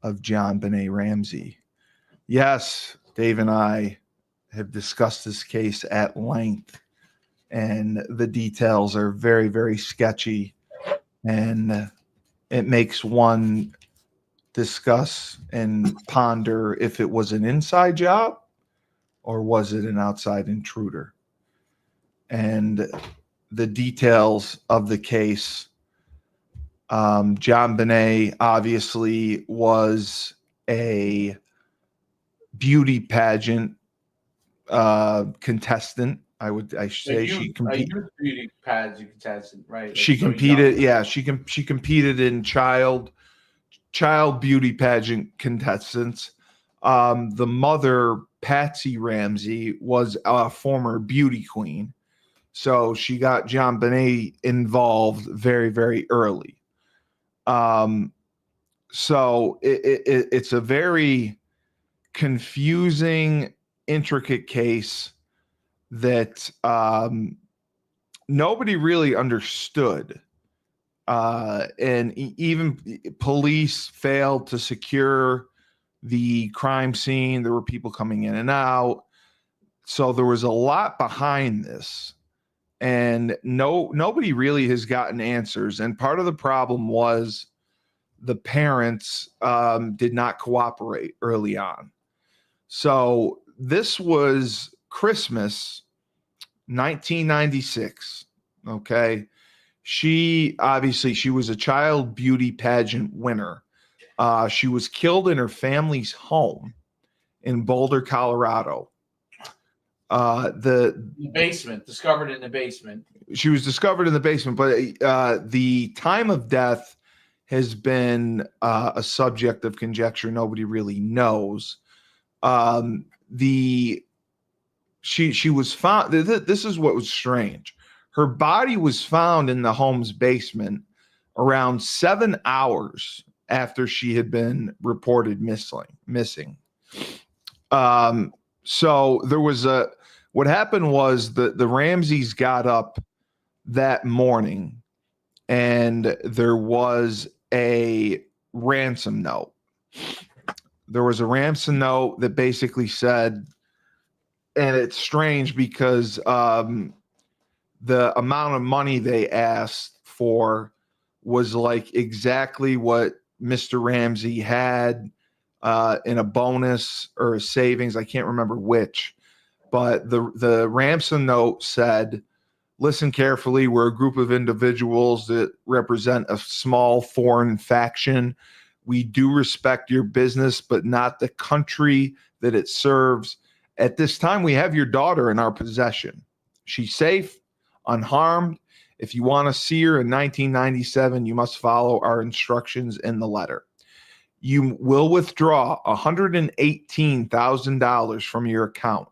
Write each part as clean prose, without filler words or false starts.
of JonBenét Ramsey. Yes, Dave and I have discussed this case at length, and the details are very, very sketchy, and it makes one discuss and ponder if it was an inside job or was it an outside intruder. And the details of the case, JonBenét obviously was a beauty pageant contestant. I say she competed. Beauty pageant contestant, right? She competed. Yeah, she competed in child beauty pageant contestants. The mother, Patsy Ramsey, was a former beauty queen, so she got JonBenét involved very, very early. So it's a very confusing, intricate case that nobody really understood. And even police failed to secure the crime scene. There were people coming in and out. So there was a lot behind this. And nobody really has gotten answers. And part of the problem was the parents did not cooperate early on. So this was Christmas 1996. Okay. She was a child beauty pageant winner. She was killed in her family's home in Boulder, Colorado. The basement, discovered in the basement. She was discovered in the basement, but the time of death has been a subject of conjecture. Nobody really knows. She was found. This is what was strange. Her body was found in the home's basement around 7 hours after she had been reported missing. So there was what happened was the Ramseys got up that morning and there was a ransom note. There was a ransom note that basically said, and it's strange because the amount of money they asked for was like exactly what Mr. Ramsey had in a bonus or a savings. I can't remember which, but the ransom note said, listen carefully. We're a group of individuals that represent a small foreign faction. We do respect your business, but not the country that it serves. At this time, we have your daughter in our possession. She's safe, unharmed. If you want to see her in 1997, you must follow our instructions in the letter. You will withdraw $118,000 from your account.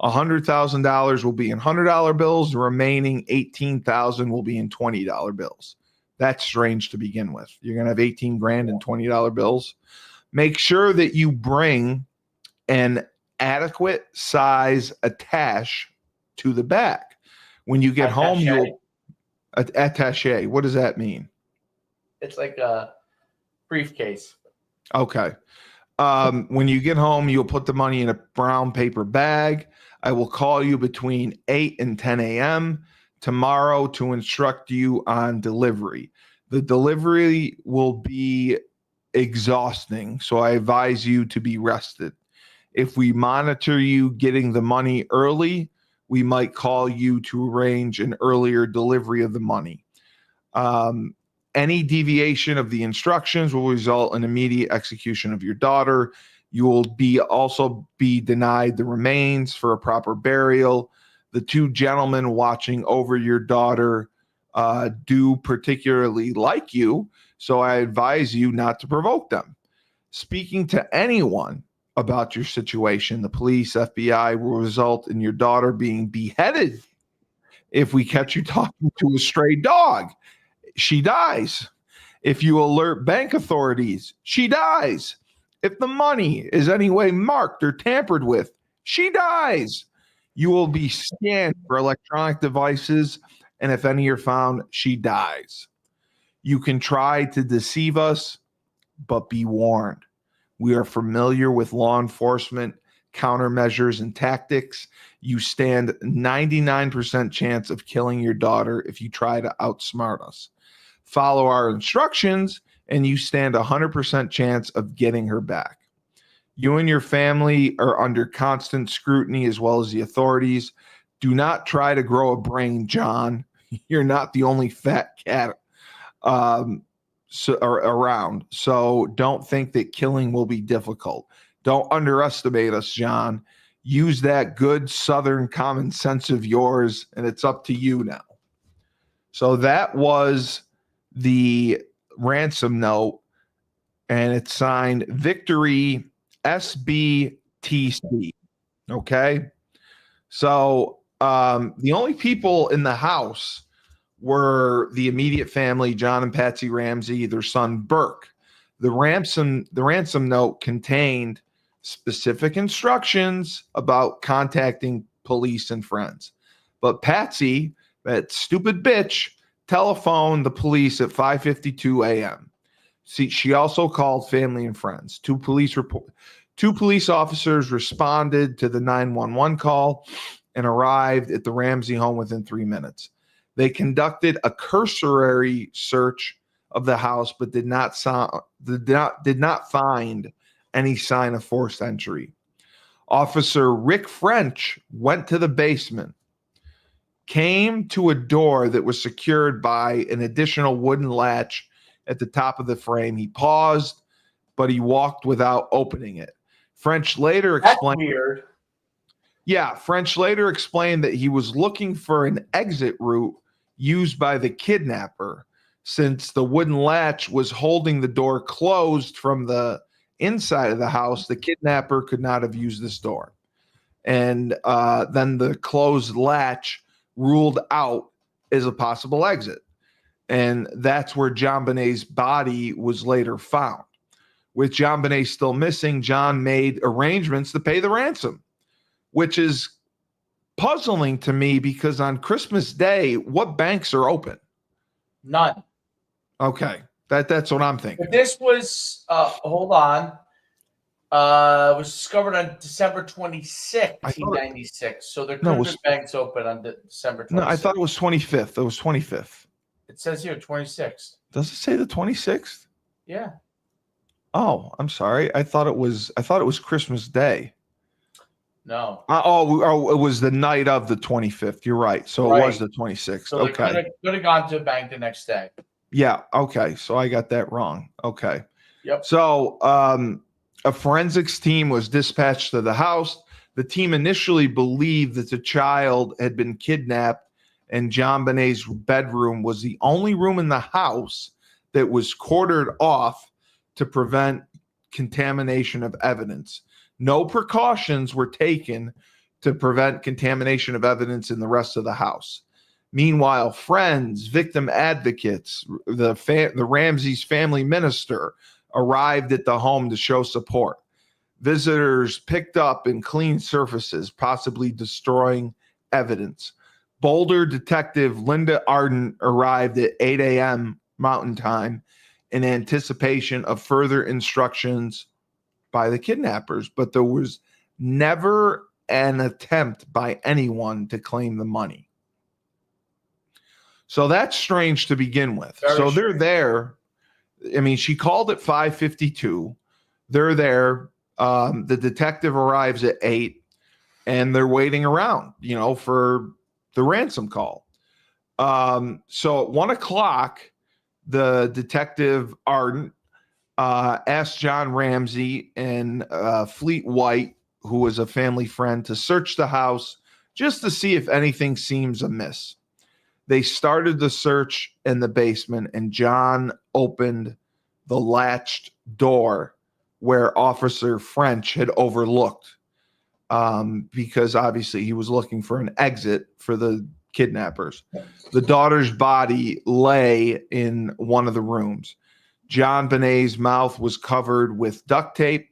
$100,000 will be in $100 bills. The remaining $18,000 will be in $20 bills. That's strange to begin with. You're going to have 18 grand in $20 bills. Make sure that you bring an adequate size attache to the back. When you get home, you'll attache. What does that mean? It's like a briefcase. Okay. When you get home, you'll put the money in a brown paper bag. I will call you between 8 and 10 a.m. tomorrow to instruct you on delivery. The delivery will be exhausting, so I advise you to be rested. If we monitor you getting the money early, we might call you to arrange an earlier delivery of the money. Any deviation of the instructions will result in immediate execution of your daughter. You will also be denied the remains for a proper burial. The two gentlemen watching over your daughter do particularly like you, so I advise you not to provoke them. Speaking to anyone about your situation, the police, FBI, will result in your daughter being beheaded if we catch you talking to a stray dog. She dies. If you alert bank authorities, she dies. If the money is any way marked or tampered with, she dies. You will be scanned for electronic devices, and if any are found, she dies. You can try to deceive us, but be warned. We are familiar with law enforcement countermeasures and tactics. You stand 99% chance of killing your daughter if you try to outsmart us. Follow our instructions, and you stand 100% chance of getting her back. You and your family are under constant scrutiny as well as the authorities. Do not try to grow a brain, John. You're not the only fat cat around. So don't think that killing will be difficult. Don't underestimate us, John. Use that good Southern common sense of yours, and it's up to you now. So that was the ransom note, and it's signed Victory SBTC. Okay. So the only people in the house were the immediate family, John and Patsy Ramsey, their son Burke. The ransom note contained specific instructions about contacting police and friends. But Patsy, that stupid bitch, telephoned the police at 5:52 a.m. She also called family and friends. Two police officers responded to the 911 call and arrived at the Ramsey home within 3 minutes. They conducted a cursory search of the house, but did not find any sign of forced entry. Officer Rick French went to the basement, came to a door that was secured by an additional wooden latch at the top of the frame. He paused, but he walked without opening it. French later explained. That's weird. Yeah, French later explained that he was looking for an exit route used by the kidnapper, since the wooden latch was holding the door closed from the inside of the house. The kidnapper could not have used this door. And then the closed latch ruled out as a possible exit. And that's where JonBenét's body was later found. With JonBenét still missing, John made arrangements to pay the ransom, which is puzzling to me because on Christmas Day, what banks are open? None. Okay. That's what I'm thinking. But this was, hold on. It was discovered on December 26th, 1996. So there could have been banks open on December 26th. No, I thought it was 25th. It was 25th. It says here 26th. Does it say the 26th? Yeah. Oh, I'm sorry. I thought it was Christmas Day. No. It was the night of the 25th. You're right. So it was the 26th. So okay. They could have gone to a bank the next day. Yeah. Okay. So I got that wrong. Okay. Yep. So a forensics team was dispatched to the house. The team initially believed that the child had been kidnapped, and JonBenét's bedroom was the only room in the house that was quartered off to prevent contamination of evidence. No precautions were taken to prevent contamination of evidence in the rest of the house. Meanwhile, friends, victim advocates, the Ramsey's family minister arrived at the home to show support. Visitors picked up and cleaned surfaces, possibly destroying evidence. Boulder detective Linda Arden arrived at 8 a.m. Mountain Time in anticipation of further instructions by the kidnappers, but there was never an attempt by anyone to claim the money. So that's strange to begin with. So they're there. I mean, she called at 5:52. They're there. The detective arrives at 8, and they're waiting around, for the ransom call. So at 1 o'clock, the detective Arden asked John Ramsey and Fleet White, who was a family friend, to search the house just to see if anything seems amiss. They started the search in the basement, and John opened the latched door where Officer French had overlooked, because obviously he was looking for an exit for the kidnappers. The daughter's body lay in one of the rooms. JonBenét's mouth was covered with duct tape.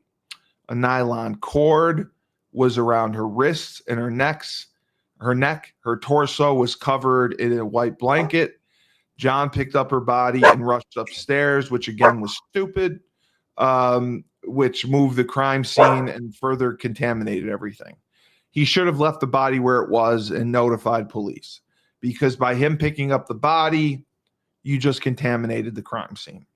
A nylon cord was around her wrists and her neck. Her torso was covered in a white blanket. John picked up her body and rushed upstairs, which again was stupid. which moved the crime scene and further contaminated everything. He should have left the body where it was and notified police, because by him picking up the body, you just contaminated the crime scene.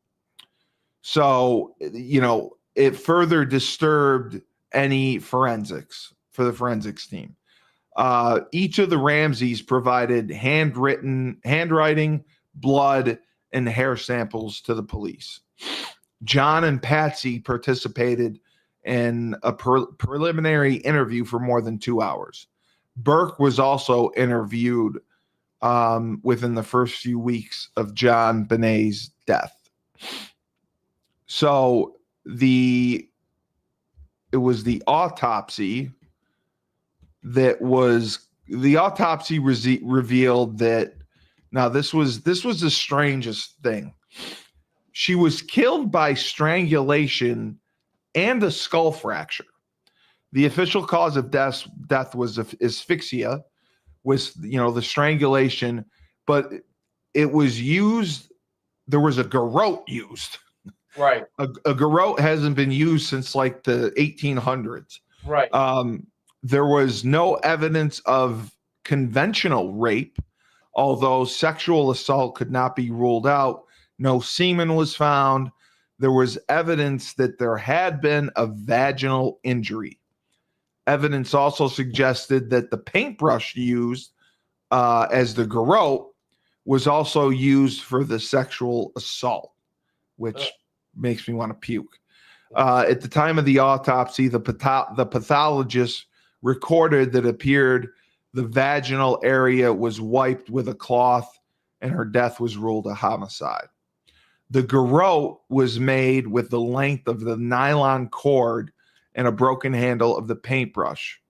So, it further disturbed any forensics for the forensics team. Each of the Ramseys provided handwriting, blood, and hair samples to the police. John and Patsy participated in a preliminary interview for more than 2 hours. Burke was also interviewed within the first few weeks of JonBenét's death. So it was the autopsy revealed that, now this was the strangest thing. She was killed by strangulation and a skull fracture. The official cause of death was asphyxia, was the strangulation, but it was used. There was a garrote used. Right. A garrote hasn't been used since like the 1800s. Right. There was no evidence of conventional rape, although sexual assault could not be ruled out. No semen was found. There was evidence that there had been a vaginal injury. Evidence also suggested that the paintbrush used as the garrote was also used for the sexual assault, which makes me want to puke. At the time of the autopsy, the pathologist recorded that appeared the vaginal area was wiped with a cloth and her death was ruled a homicide. The garrote was made with the length of the nylon cord and a broken handle of the paintbrush,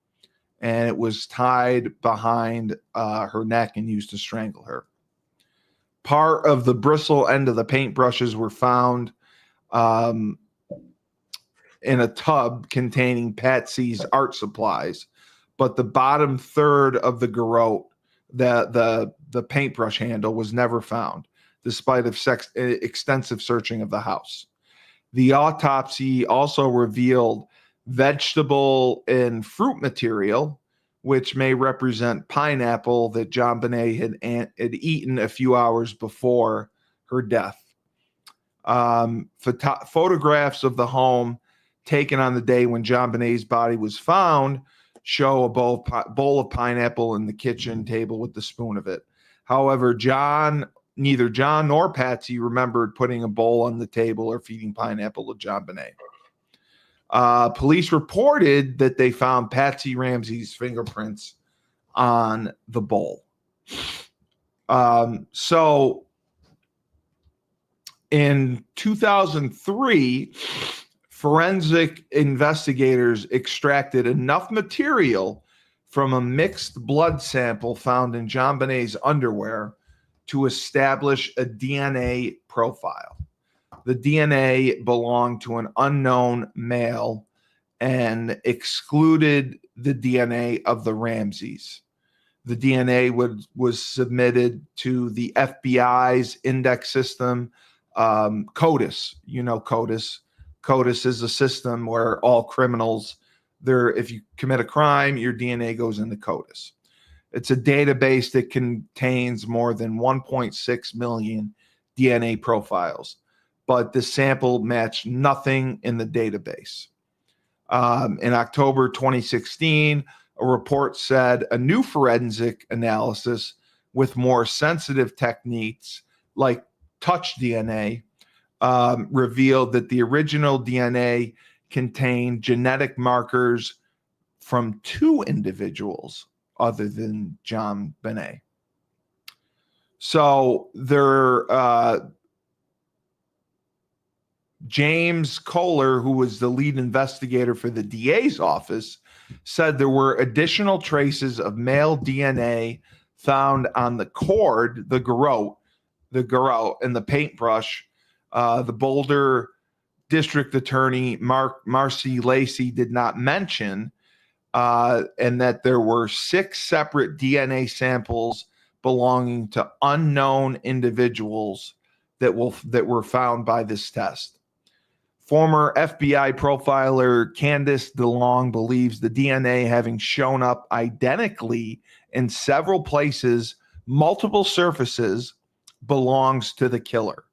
and it was tied behind her neck and used to strangle her. Part of the bristle end of the paintbrushes were found in a tub containing Patsy's art supplies, but the bottom third of the garrote, the paintbrush handle, was never found, despite extensive searching of the house. The autopsy also revealed vegetable and fruit material, which may represent pineapple that JonBenét had eaten a few hours before her death. Photographs of the home taken on the day when JonBenét's body was found show a bowl of pineapple in the kitchen table with the spoon of it. However, neither John nor Patsy remembered putting a bowl on the table or feeding pineapple to JonBenét. Police reported that they found Patsy Ramsey's fingerprints on the bowl. So in 2003, forensic investigators extracted enough material from a mixed blood sample found in JonBenét's underwear to establish a DNA profile. The DNA belonged to an unknown male and excluded the DNA of the Ramseys. The DNA was submitted to the FBI's index system, CODIS. You know CODIS. CODIS is a system where all criminals, if you commit a crime, your DNA goes into CODIS. It's a database that contains more than 1.6 million DNA profiles, but the sample matched nothing in the database. In October 2016, a report said a new forensic analysis with more sensitive techniques like touch DNA revealed that the original DNA contained genetic markers from 2 individuals other than JonBenét. So James Kohler, who was the lead investigator for the DA's office, said there were additional traces of male DNA found on the cord, the garrote, and the paintbrush. The Boulder District Attorney Marcy Lacey did not mention, and that there were 6 separate DNA samples belonging to unknown individuals that were found by this test. Former FBI profiler Candice DeLong believes the DNA having shown up identically in several places, multiple surfaces, belongs to the killer.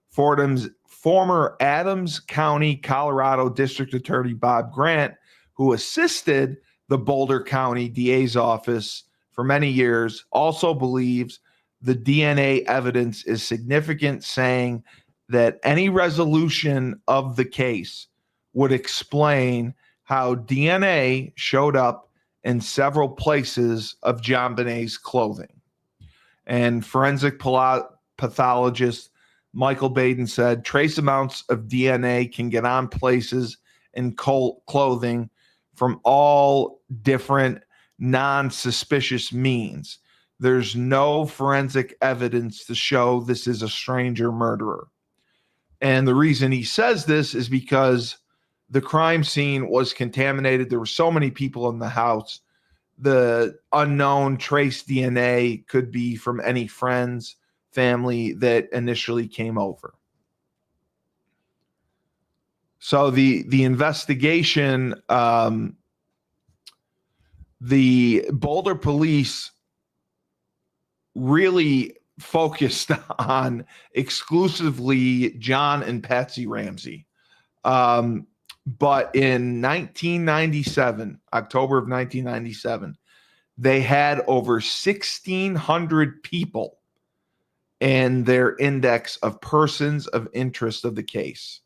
Fordham's former Adams County, Colorado District Attorney Bob Grant, who assisted the Boulder County DA's office for many years, also believes the DNA evidence is significant, saying that any resolution of the case would explain how DNA showed up in several places of JonBenét's clothing. And forensic pathologist Michael Baden said trace amounts of DNA can get on places in clothing from all different non-suspicious means. There's no forensic evidence to show this is a stranger murderer. And the reason he says this is because the crime scene was contaminated. There were so many people in the house. The unknown trace DNA could be from any friends, family that initially came over. So the investigation, the Boulder police really focused on exclusively John and Patsy Ramsey. But in 1997, October of 1997, they had over 1,600 people in their index of persons of interest of the case,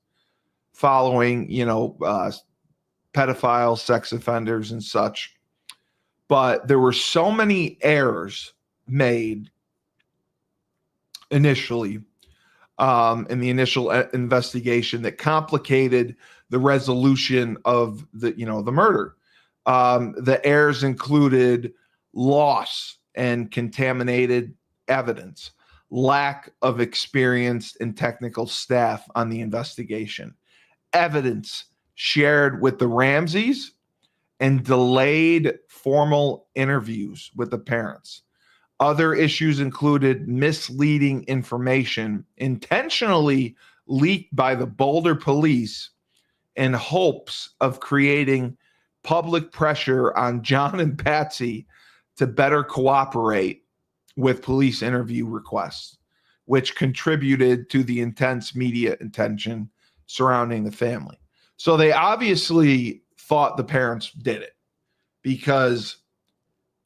following, pedophiles, sex offenders, and such. But there were so many errors made initially in the initial investigation that complicated the resolution of the murder. The errors included loss and contaminated evidence, lack of experienced and technical staff on the investigation, evidence shared with the Ramseys, and delayed formal interviews with the parents. Other issues included misleading information intentionally leaked by the Boulder police in hopes of creating public pressure on John and Patsy to better cooperate with police interview requests, which contributed to the intense media attention surrounding the family. So they obviously thought the parents did it, because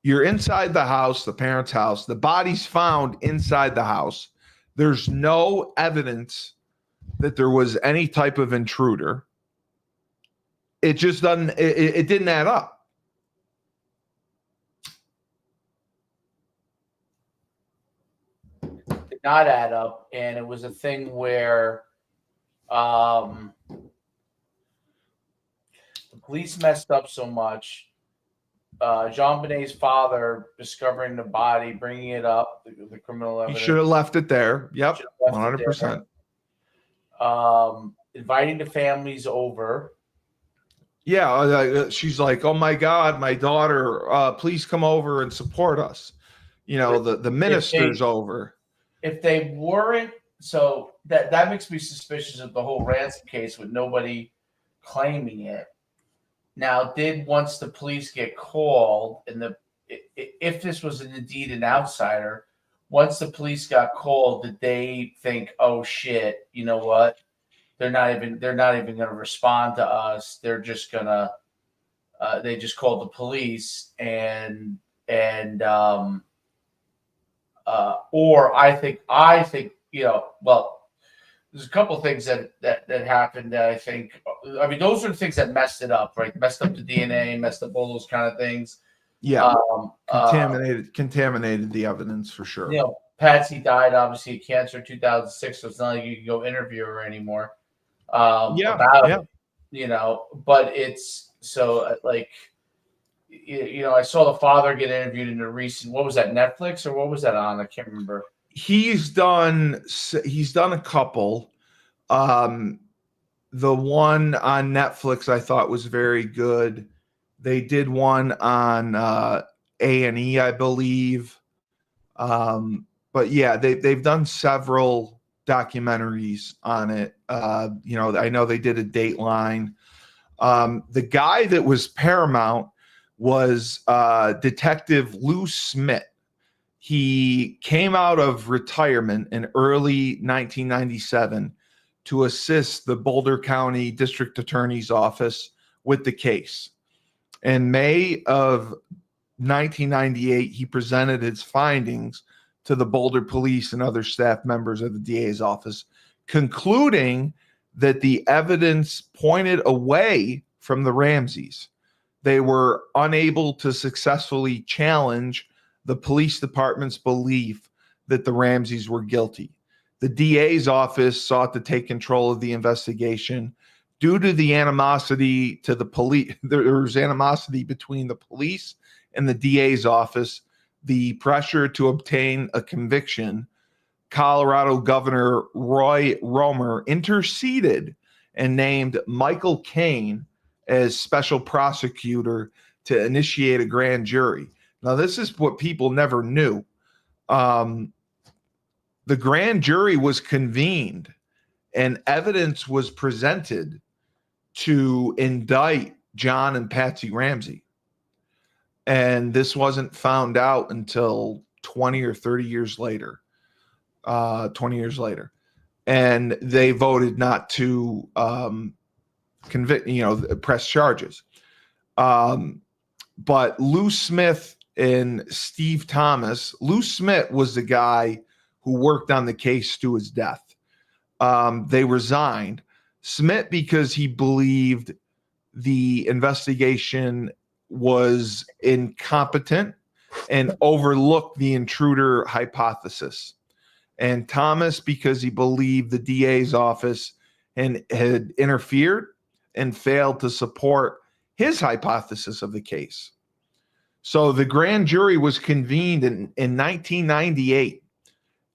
you're inside the house, the parents' house, the body's found inside the house. There's no evidence that there was any type of intruder. It just doesn't, it didn't add up. Did not add up. And it was a thing where the police messed up so much. JonBenét's father discovering the body, bringing it up, the criminal evidence. He should have left it there. Yep, 100%. Inviting the families over. Yeah, she's like, "Oh my God, my daughter! Please come over and support us." The minister's over. If they weren't, so that makes me suspicious of the whole ransom case with nobody claiming it. Now, once the police get called, and if this was indeed an outsider, once the police got called, did they think, "Oh shit, you know what? They're not even going to respond to us. They're just gonna." They just called the police, or I think well, there's a couple of things that happened that I think, those are the things that messed it up, right? Messed up the DNA, messed up all those kind of things. Yeah. Contaminated the evidence for sure. Patsy died obviously of cancer in 2006, so it's not like you can go interview her anymore. But it's so I saw the father get interviewed in a recent, what was that, Netflix, or what was that on? I can't remember. He's done a couple. The one on Netflix I thought was very good. They did one on A&E, I believe. But yeah, they've done several documentaries on it. I know they did a Dateline. The guy that was paramount was Detective Lou Smith. He came out of retirement in early 1997 to assist the Boulder County District Attorney's Office with the case. In May of 1998, he presented his findings to the Boulder police and other staff members of the DA's office, concluding that the evidence pointed away from the Ramseys. They were unable to successfully challenge the police department's belief that the Ramseys were guilty. The DA's office sought to take control of the investigation due to the animosity to the police. There was animosity between the police and the DA's office, the pressure to obtain a conviction. Colorado Governor Roy Romer interceded and named Michael Cain as special prosecutor to initiate a grand jury. Now, this is what people never knew. The grand jury was convened and evidence was presented to indict John and Patsy Ramsey. And this wasn't found out until 20 or 30 years later. 20 years later. And they voted not to press charges. But Lou Smith and Steve Thomas, Lou Smith was the guy who worked on the case to his death. They resigned. Smith, because he believed the investigation was incompetent and overlooked the intruder hypothesis. And Thomas, because he believed the DA's office had interfered and failed to support his hypothesis of the case. So the grand jury was convened in 1998,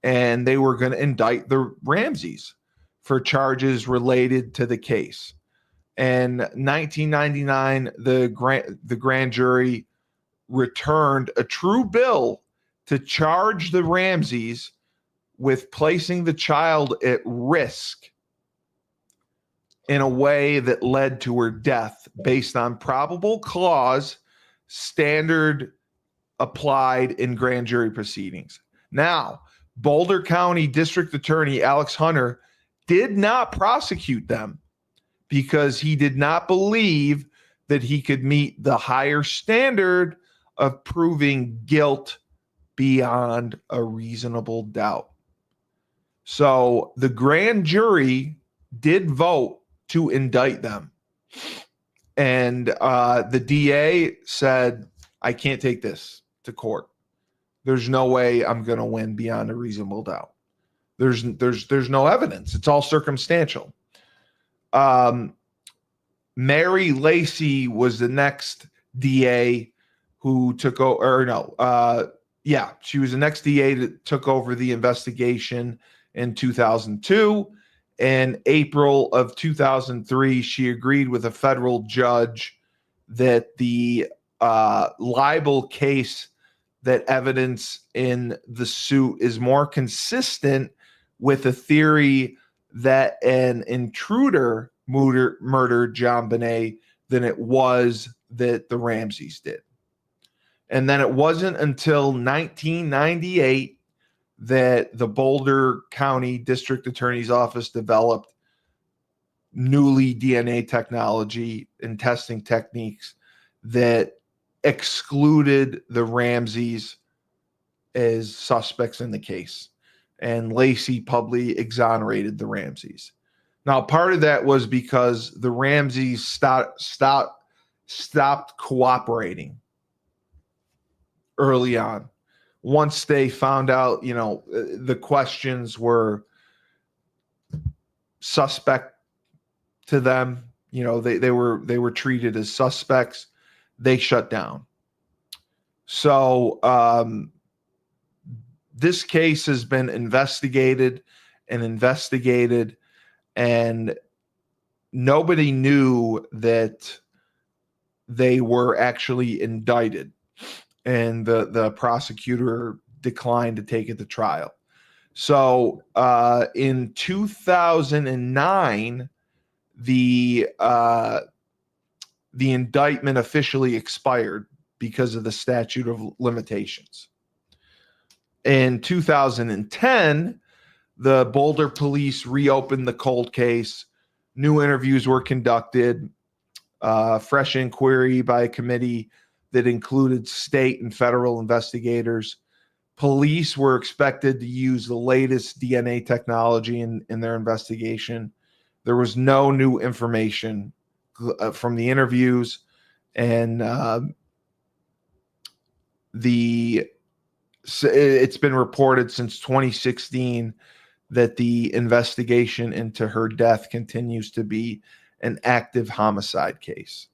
and they were going to indict the Ramseys for charges related to the case. In 1999, the grand jury returned a true bill to charge the Ramseys with placing the child at risk in a way that led to her death based on probable cause standard applied in grand jury proceedings. Now, Boulder County District Attorney Alex Hunter did not prosecute them because he did not believe that he could meet the higher standard of proving guilt beyond a reasonable doubt. So the grand jury did vote to indict them. And the DA said, I can't take this to court. There's no way I'm going to win beyond a reasonable doubt. There's no evidence. It's all circumstantial. Mary Lacey was the next DA who took over, she was the next DA that took over the investigation in 2002. In April of 2003, she agreed with a federal judge that the libel case, that evidence in the suit is more consistent with a theory that an intruder murdered JonBenét than it was that the Ramseys did. And then it wasn't until 1998 that the Boulder County District Attorney's Office developed newly DNA technology and testing techniques that excluded the Ramseys as suspects in the case. And Lacey publicly exonerated the Ramseys. Now, part of that was because the Ramseys stopped cooperating early on. Once they found out, the questions were suspect to them, they were treated as suspects, they shut down. So this case has been investigated, and nobody knew that they were actually indicted. And the prosecutor declined to take it to trial. So in 2009, the indictment officially expired because of the statute of limitations. In 2010, the Boulder police reopened the cold case. New interviews were conducted, fresh inquiry by a committee that included state and federal investigators. Police were expected to use the latest DNA technology in their investigation. There was no new information from the interviews, and it's been reported since 2016 that the investigation into her death continues to be an active homicide case.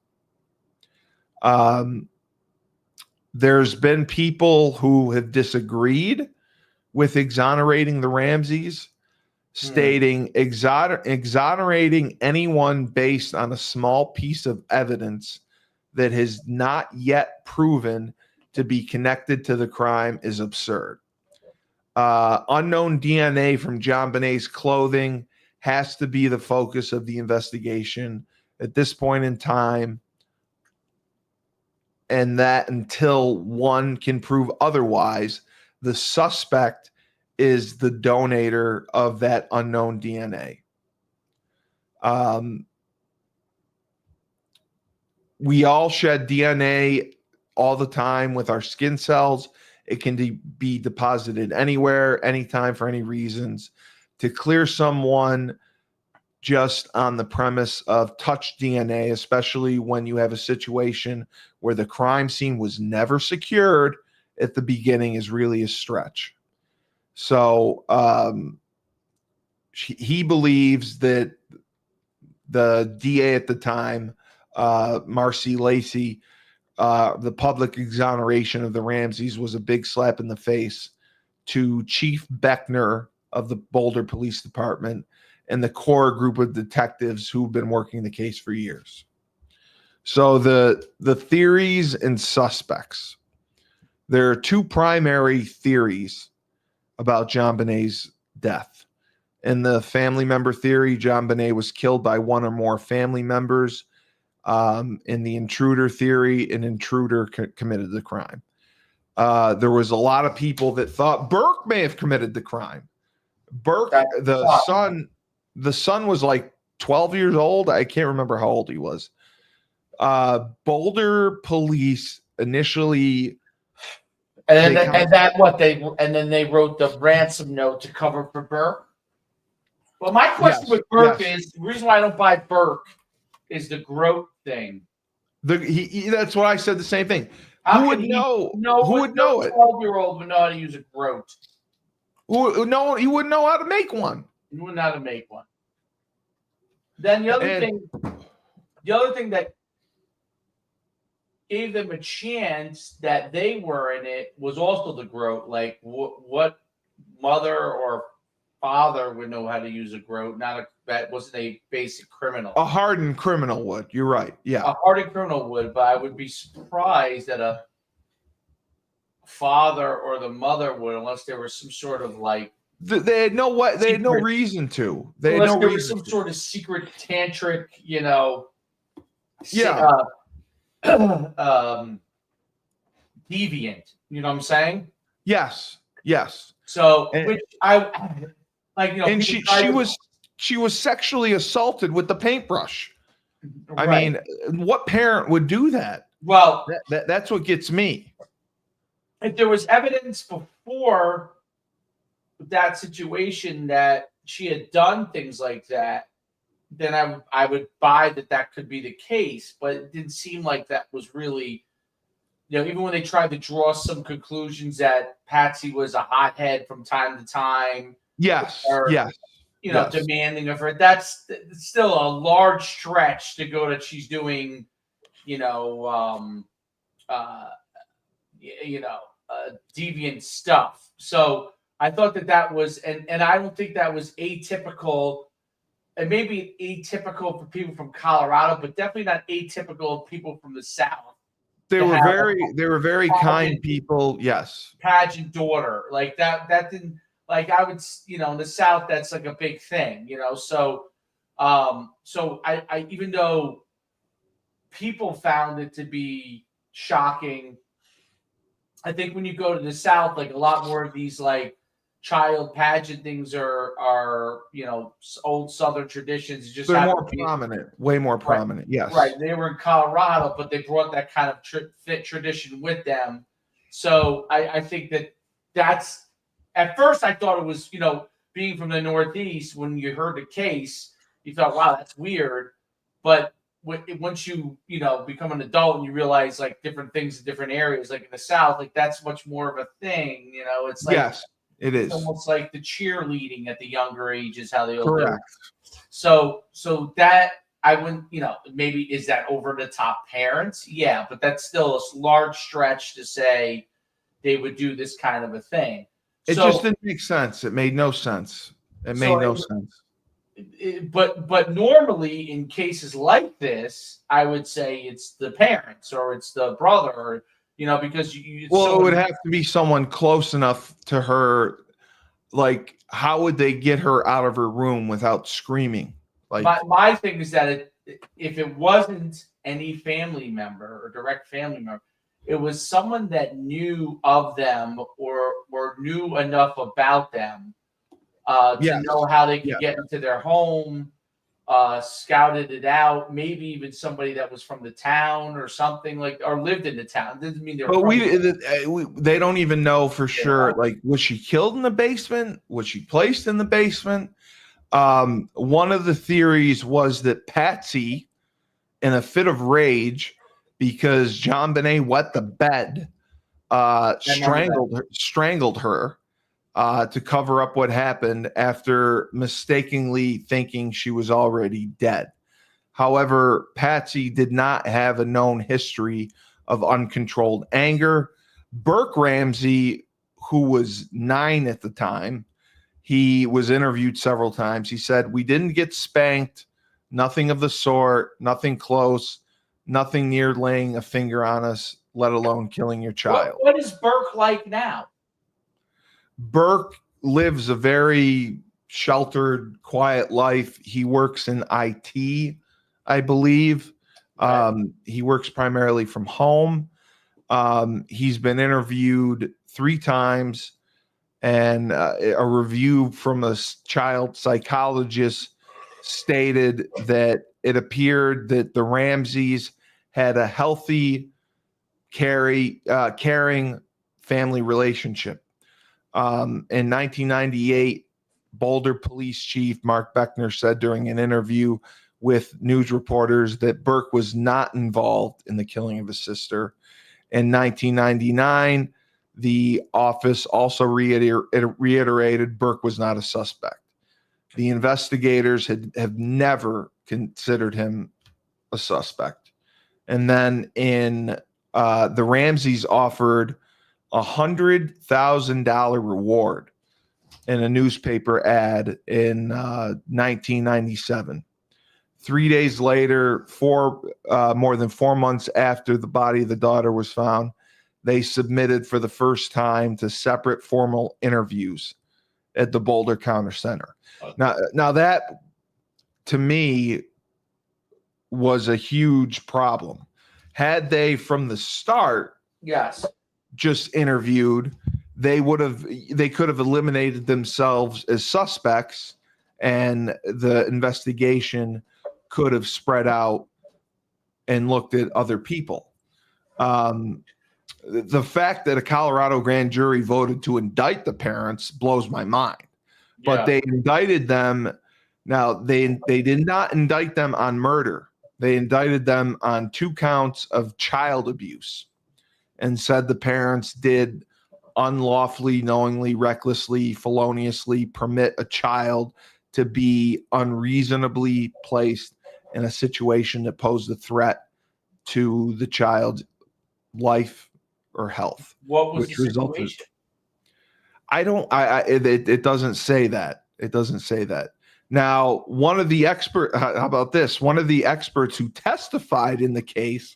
There's been people who have disagreed with exonerating the Ramseys, stating exonerating anyone based on a small piece of evidence that has not yet proven to be connected to the crime is absurd. Unknown DNA from JonBenét's clothing has to be the focus of the investigation at this point in time, and that until one can prove otherwise, the suspect is the donator of that unknown DNA. We all shed DNA all the time with our skin cells. It can be deposited anywhere, anytime, for any reasons. To clear someone just on the premise of touch DNA, especially when you have a situation where the crime scene was never secured at the beginning, is really a stretch. So he believes that the DA at the time, Marcy Lacy, the public exoneration of the Ramseys was a big slap in the face to Chief Beckner of the Boulder Police Department and the core group of detectives who've been working the case for years. So the theories and suspects. There are two primary theories about JonBenét's death. In the family member theory, JonBenet was killed by one or more family members. In the intruder theory, an intruder committed the crime. There was a lot of people that thought Burke may have committed the crime. Burke, the son was like 12 years old. I can't remember how old he was. Boulder police initially, and then they wrote the ransom note to cover for Burke. Well, my question with Burke is the reason why I don't buy Burke is the Grote thing. That's what I said. The same thing. Who would know it? 12-year-old would know how to use a Grote. No, he wouldn't know how to make one. He wouldn't know how to make one. Then the other thing that gave them a chance that they were in it was also the Grote. Like, what mother or father would know how to use a Grote? That wasn't a basic criminal. A hardened criminal would. You're right. Yeah, a hardened criminal would, but I would be surprised that a father or the mother would, unless there was some sort of like. They had no what. They had no reason to. They unless had no there reason. Was some sort of secret tantric, deviant. You know what I'm saying? Yes. So, which I like, and she was sexually assaulted with the paintbrush. Right. I mean, what parent would do that? Well, that's what gets me. If there was evidence before that situation that she had done things like that, then I would buy that could be the case. But it didn't seem like that was really, even when they tried to draw some conclusions that Patsy was a hothead from time to time. Yes. Demanding of her. That's still a large stretch to go that she's doing, deviant stuff. So I thought that was, and I don't think that was atypical. It may be atypical for people from Colorado, but definitely not atypical of people from the South. They were very kind people. Yes. Pageant daughter like that. That didn't. like I would, in the South, that's like a big thing, So, I even though people found it to be shocking, I think when you go to the South, like a lot more of these like child pageant things are old Southern traditions. It just They're happen more to be prominent, way more right, prominent. Yes. right. They were in Colorado, but they brought that kind of fit tradition with them. So I think that's at first I thought it was being from the Northeast, when you heard the case, you thought, wow, that's weird, but once you become an adult and you realize like different things in different areas, like in the South, like that's much more of a thing. It's like Yes, it it's is. almost like the cheerleading at the younger ages, how they all do it. Correct. So that I wouldn't, maybe is that over the top parents? Yeah, but that's still a large stretch to say they would do this kind of a thing. It So, just didn't make sense. It made no sense. It So made no it- sense. but normally in cases like this, I would say it's the parents or it's the brother, or because Well, it would have to be someone close enough to her. Like, how would they get her out of her room without screaming? Like, my thing is that if it wasn't any family member or direct family member, it was someone that knew of them or knew enough about them to Yes. know how they could Yes. get into their home, scouted it out, maybe even somebody that was from the town or something, like, or lived in the town. Doesn't mean they're but from they don't even know for sure. Yeah. Like, was she killed in the basement? Was she placed in the basement? One of the theories was that Patsy, in a fit of rage because JonBenét wet the bed, strangled her to cover up what happened after mistakenly thinking she was already dead. However, Patsy did not have a known history of uncontrolled anger. Burke Ramsey, who was 9 at the time, he was interviewed several times. He said, "We didn't get spanked, nothing of the sort, nothing close, nothing near laying a finger on us, let alone killing your child." What is Burke like now? Burke lives a very sheltered, quiet life. He works in IT, I believe. He works primarily from home. He's been interviewed 3 times, and a review from a child psychologist stated that it appeared that the Ramseys had a healthy, caring family relationship. In 1998, Boulder Police Chief Mark Beckner said during an interview with news reporters that Burke was not involved in the killing of his sister. In 1999, the office also reiterated Burke was not a suspect. The investigators have never considered him a suspect. And then the Ramseys offered $100,000 reward in a newspaper ad in 1997. 3 days later, more than 4 months after the body of the daughter was found, they submitted for the first time to separate formal interviews at the Boulder County Center. Now that, to me, was a huge problem. Had they from the start just interviewed, they could have eliminated themselves as suspects, and the investigation could have spread out and looked at other people. The fact that a Colorado grand jury voted to indict the parents blows my mind. But they indicted them. Now, they did not indict them on murder. They indicted them on 2 counts of child abuse and said the parents did unlawfully, knowingly, recklessly, feloniously permit a child to be unreasonably placed in a situation that posed a threat to the child's life or health. What was the situation? It doesn't say that. It doesn't say that. Now, how about this? One of the experts who testified in the case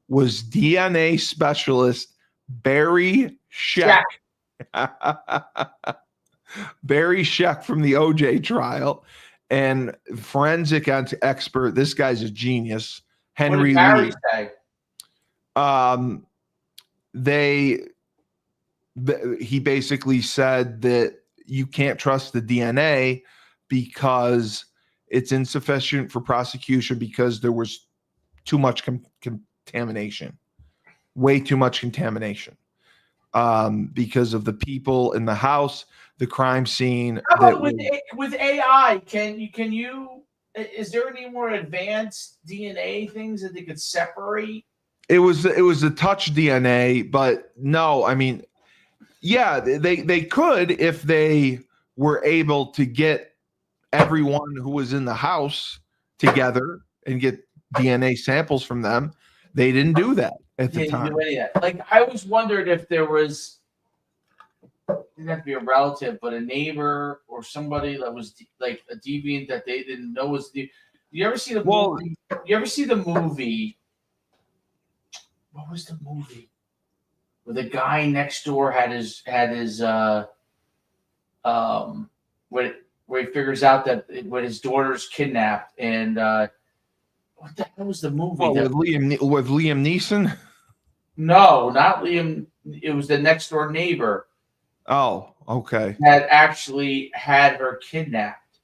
was DNA specialist Barry Scheck. Barry Scheck from the OJ trial, and forensic expert. This guy's a genius. What Henry did Barry Lee. say? He basically said that you can't trust the DNA because it's insufficient for prosecution because there was too much contamination, way too much contamination, because of the people in the house, the crime scene. How about with AI? Can you? Is there any more advanced DNA things that they could separate? It was a touch DNA, but no, I mean, yeah, they could if they were able to get everyone who was in the house together and get DNA samples from them. They didn't do that at the time. Do any of that. Like, I always wondered if there was, it didn't have to be a relative, but a neighbor or somebody that was like a deviant that they didn't know was the. You ever see the movie? You ever see the movie? What was the movie? Where the guy next door had his where he figures out that when his daughter's kidnapped, and what the hell was the movie? With Liam Neeson? No, not Liam. It was the next door neighbor. Oh, okay. Had actually had her kidnapped,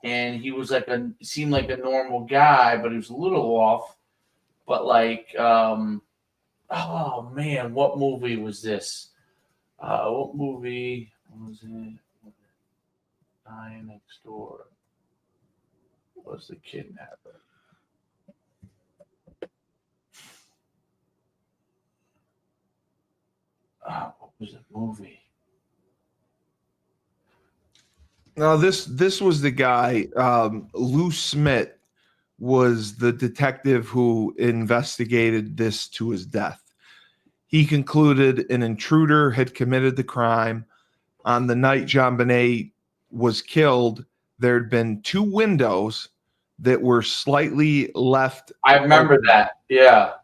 and he was seemed like a normal guy, but he was a little off. But like, oh man, what movie was this? What movie was it? Guy next door was the kidnapper. What was the movie? No, this was the guy. Lou Smith was the detective who investigated this to his death. He concluded an intruder had committed the crime. On the night JonBenét was killed, there had been 2 windows that were slightly left. I remember that. Yeah.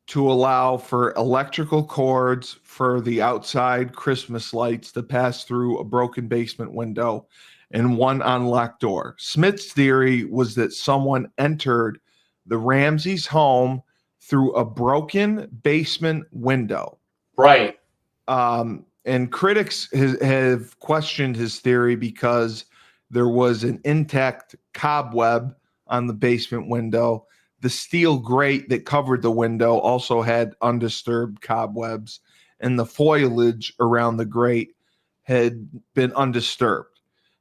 To allow for electrical cords for the outside Christmas lights to pass through a broken basement window and 1 unlocked door. Smith's theory was that someone entered the Ramseys' home through a broken basement window. Right. And critics have questioned his theory because there was an intact cobweb on the basement window. The steel grate that covered the window also had undisturbed cobwebs, and the foliage around the grate had been undisturbed.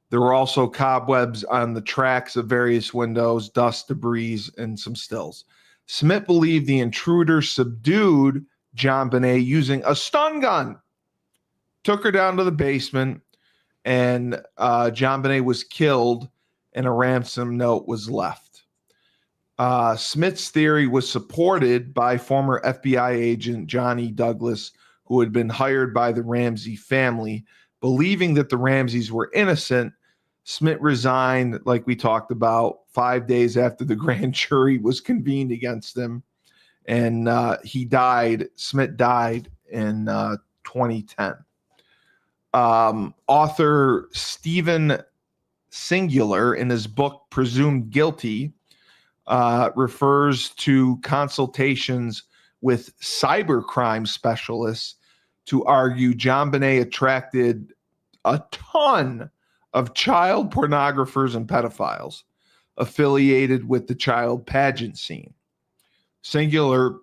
There were also cobwebs on the tracks of various windows, dust, debris, and some stills. Smith believed the intruder subdued JonBenét using a stun gun, took her down to the basement, and JonBenét was killed, and a ransom note was left. Smith's theory was supported by former FBI agent Johnny Douglas, who had been hired by the Ramsey family. Believing that the Ramseys were innocent, Smith resigned, like we talked about, 5 days after the grand jury was convened against him, and he died. Smith died in 2010. Author Stephen Singular, in his book Presumed Guilty, refers to consultations with cybercrime specialists to argue JonBenét attracted a ton of child pornographers and pedophiles affiliated with the child pageant scene. Singular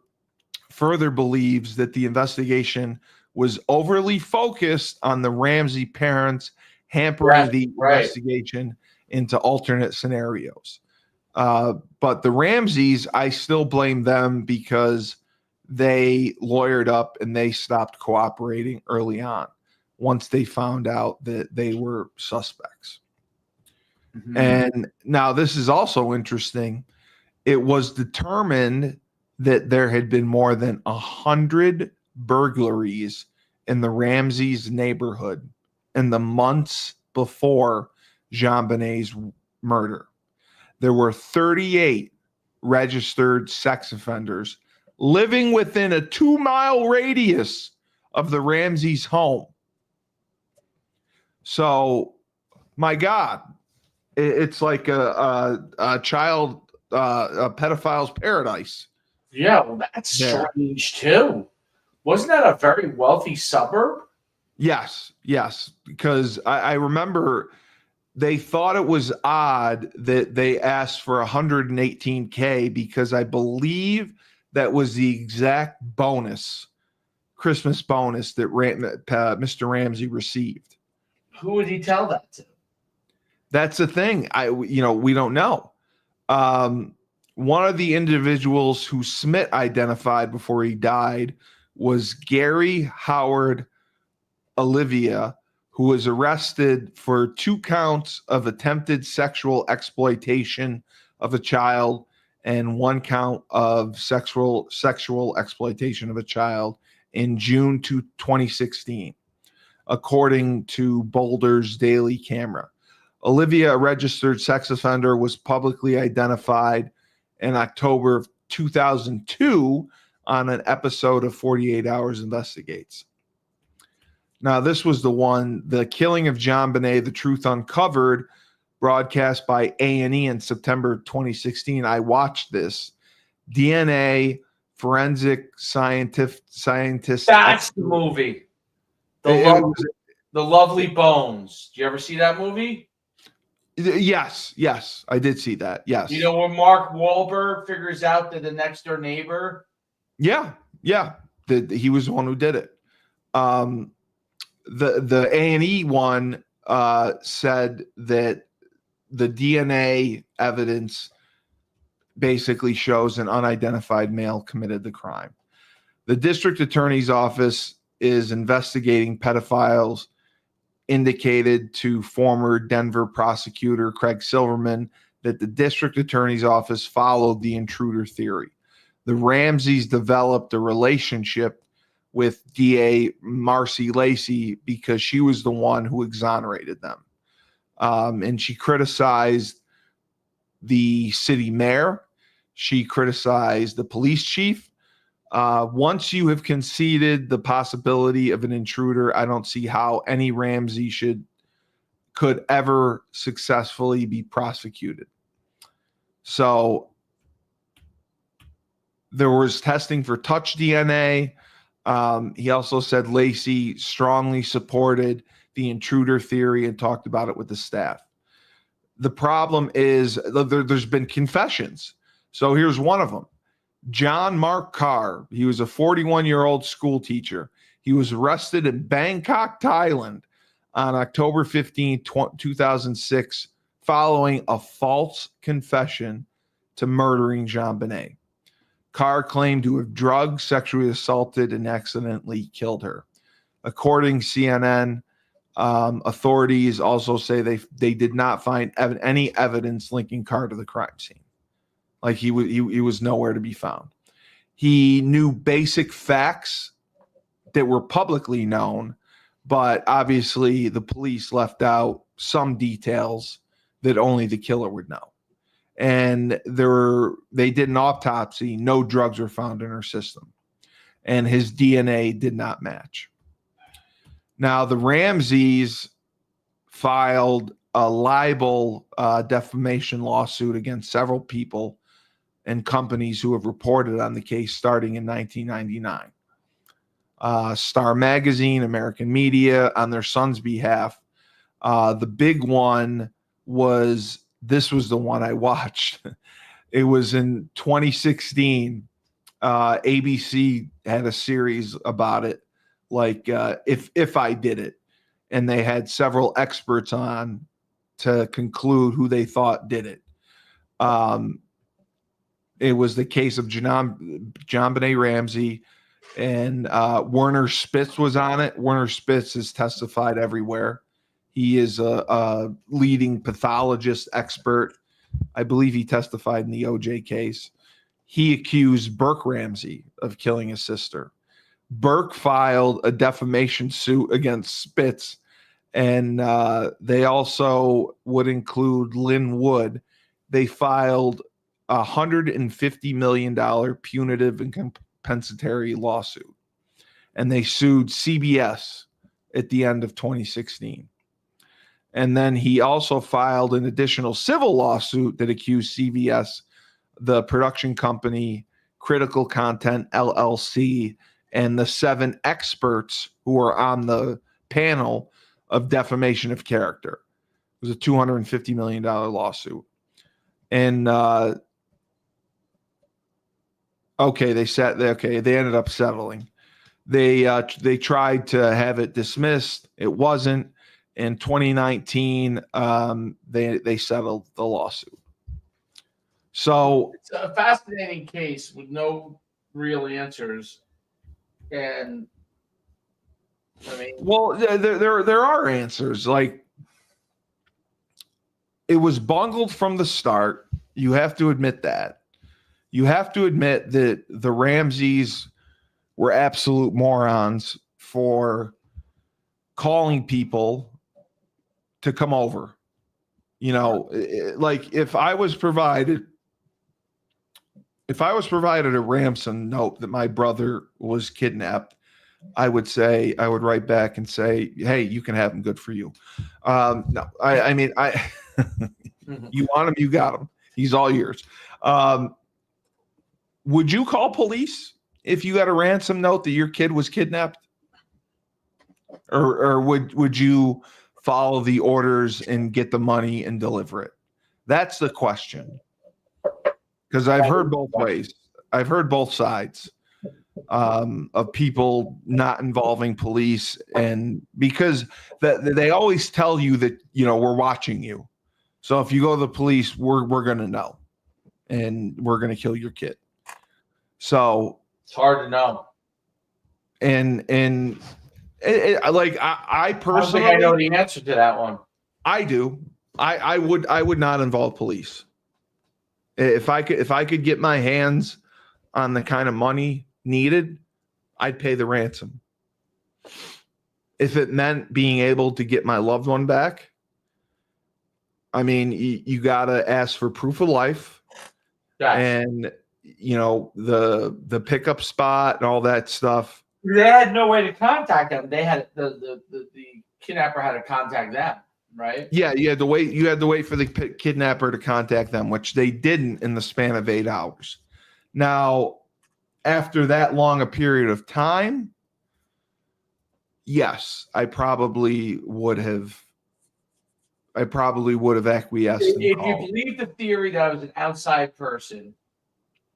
further believes that the investigation was overly focused on the Ramsey parents, hampering the investigation into alternate scenarios. But the Ramseys, I still blame them because they lawyered up and they stopped cooperating early on once they found out that they were suspects. Mm-hmm. And now this is also interesting. It was determined that there had been more than 100 burglaries in the Ramseys neighborhood in the months before JonBenét's murder. There were 38 registered sex offenders living within a 2-mile radius of the Ramseys' home. So, my God, it's like a child, a pedophile's paradise. Yeah, well, that's Yeah. strange too. Wasn't that a very wealthy suburb? Yes, yes, because I remember they thought it was odd that they asked for 118K because I believe that was the exact bonus, Christmas bonus that Mr. Ramsey received. Who would he tell that to? That's the thing. We don't know. One of the individuals who Smith identified before he died was Gary Howard Olivia, who was arrested for 2 counts of attempted sexual exploitation of a child and 1 count of sexual exploitation of a child in June 2016, according to Boulder's Daily Camera. Olivia, a registered sex offender, was publicly identified in October of 2002 on an episode of 48 Hours Investigates. Now, this was the one, The Killing of JonBenét, The Truth Uncovered, broadcast by A&E in September 2016. I watched this. DNA forensic scientists. That's the movie. The Lovely Bones. Did you ever see that movie? Yes, I did see that. Yes. You know where Mark Wahlberg figures out that the next door neighbor? Yeah. He was the one who did it. The A&E one said that the DNA evidence basically shows an unidentified male committed the crime. The district attorney's office is investigating pedophiles, indicated to former Denver prosecutor Craig Silverman that the district attorney's office followed the intruder theory. The Ramseys developed a relationship with DA Marcy Lacy because she was the one who exonerated them. And she criticized the city mayor. She criticized the police chief. Once you have conceded the possibility of an intruder, I don't see how any Ramsey could ever successfully be prosecuted. So there was testing for touch DNA. He also said Lacy strongly supported the intruder theory and talked about it with the staff. The problem is there's been confessions. So here's one of them. John Mark Carr, he was a 41-year-old school teacher. He was arrested in Bangkok, Thailand on October 15, 2006, following a false confession to murdering JonBenét. Carr claimed to have drugged, sexually assaulted, and accidentally killed her. According to CNN, authorities also say they did not find any evidence linking Carr to the crime scene. Like he was nowhere to be found. He knew basic facts that were publicly known, but obviously the police left out some details that only the killer would know. And they did an autopsy. No drugs were found in her system, and his DNA did not match. Now, the Ramseys filed a libel defamation lawsuit against several people and companies who have reported on the case starting in 1999. Star Magazine, American Media, on their son's behalf. The big one was, this was the one I watched. It was in 2016. ABC had a series about it, like if I Did It, and they had several experts on to conclude who they thought did it. It was the case of JonBenét Ramsey, and Werner Spitz was on it. Werner Spitz has testified everywhere. He is a leading pathologist expert. I believe he testified in the OJ case. He accused Burke Ramsey of killing his sister. Burke filed a defamation suit against Spitz, and they also would include Lynn Wood. They filed a $150 million punitive and compensatory lawsuit, and they sued CBS at the end of 2016. And then he also filed an additional civil lawsuit that accused CBS, the production company, Critical Content LLC, and the 7 experts who were on the panel of defamation of character. It was a $250 million lawsuit. And they ended up settling. They tried to have it dismissed. It wasn't. In 2019, they settled the lawsuit. So it's a fascinating case with no real answers. And I mean, well, there are answers. Like, it was bungled from the start. You have to admit that. You have to admit that the Ramseys were absolute morons for calling people to come over. You know, like if I was provided a ransom note that my brother was kidnapped, I would write back and say, hey, you can have him. Good for you. No, I mean, you want him, you got him. He's all yours. Would you call police if you got a ransom note that your kid was kidnapped? Or would you follow the orders and get the money and deliver it? That's the question. Because I've heard both ways. I've heard both sides of people not involving police, and because they always tell you that, you know, we're watching you. So if you go to the police, we're going to know, and we're going to kill your kid. So it's hard to know. And I personally, I know the answer to that one. I do. I would not involve police. If I could get my hands on the kind of money needed, I'd pay the ransom. If it meant being able to get my loved one back, I mean, you got to ask for proof of life. Yes. And, you know, the pickup spot and all that stuff. They had no way to contact them. They had the kidnapper had to contact them, right? Yeah, you had to wait for the kidnapper to contact them, which they didn't in the span of 8 hours. Now, after that long a period of time, yes, I probably would have acquiesced. If you believe the theory that I was an outside person,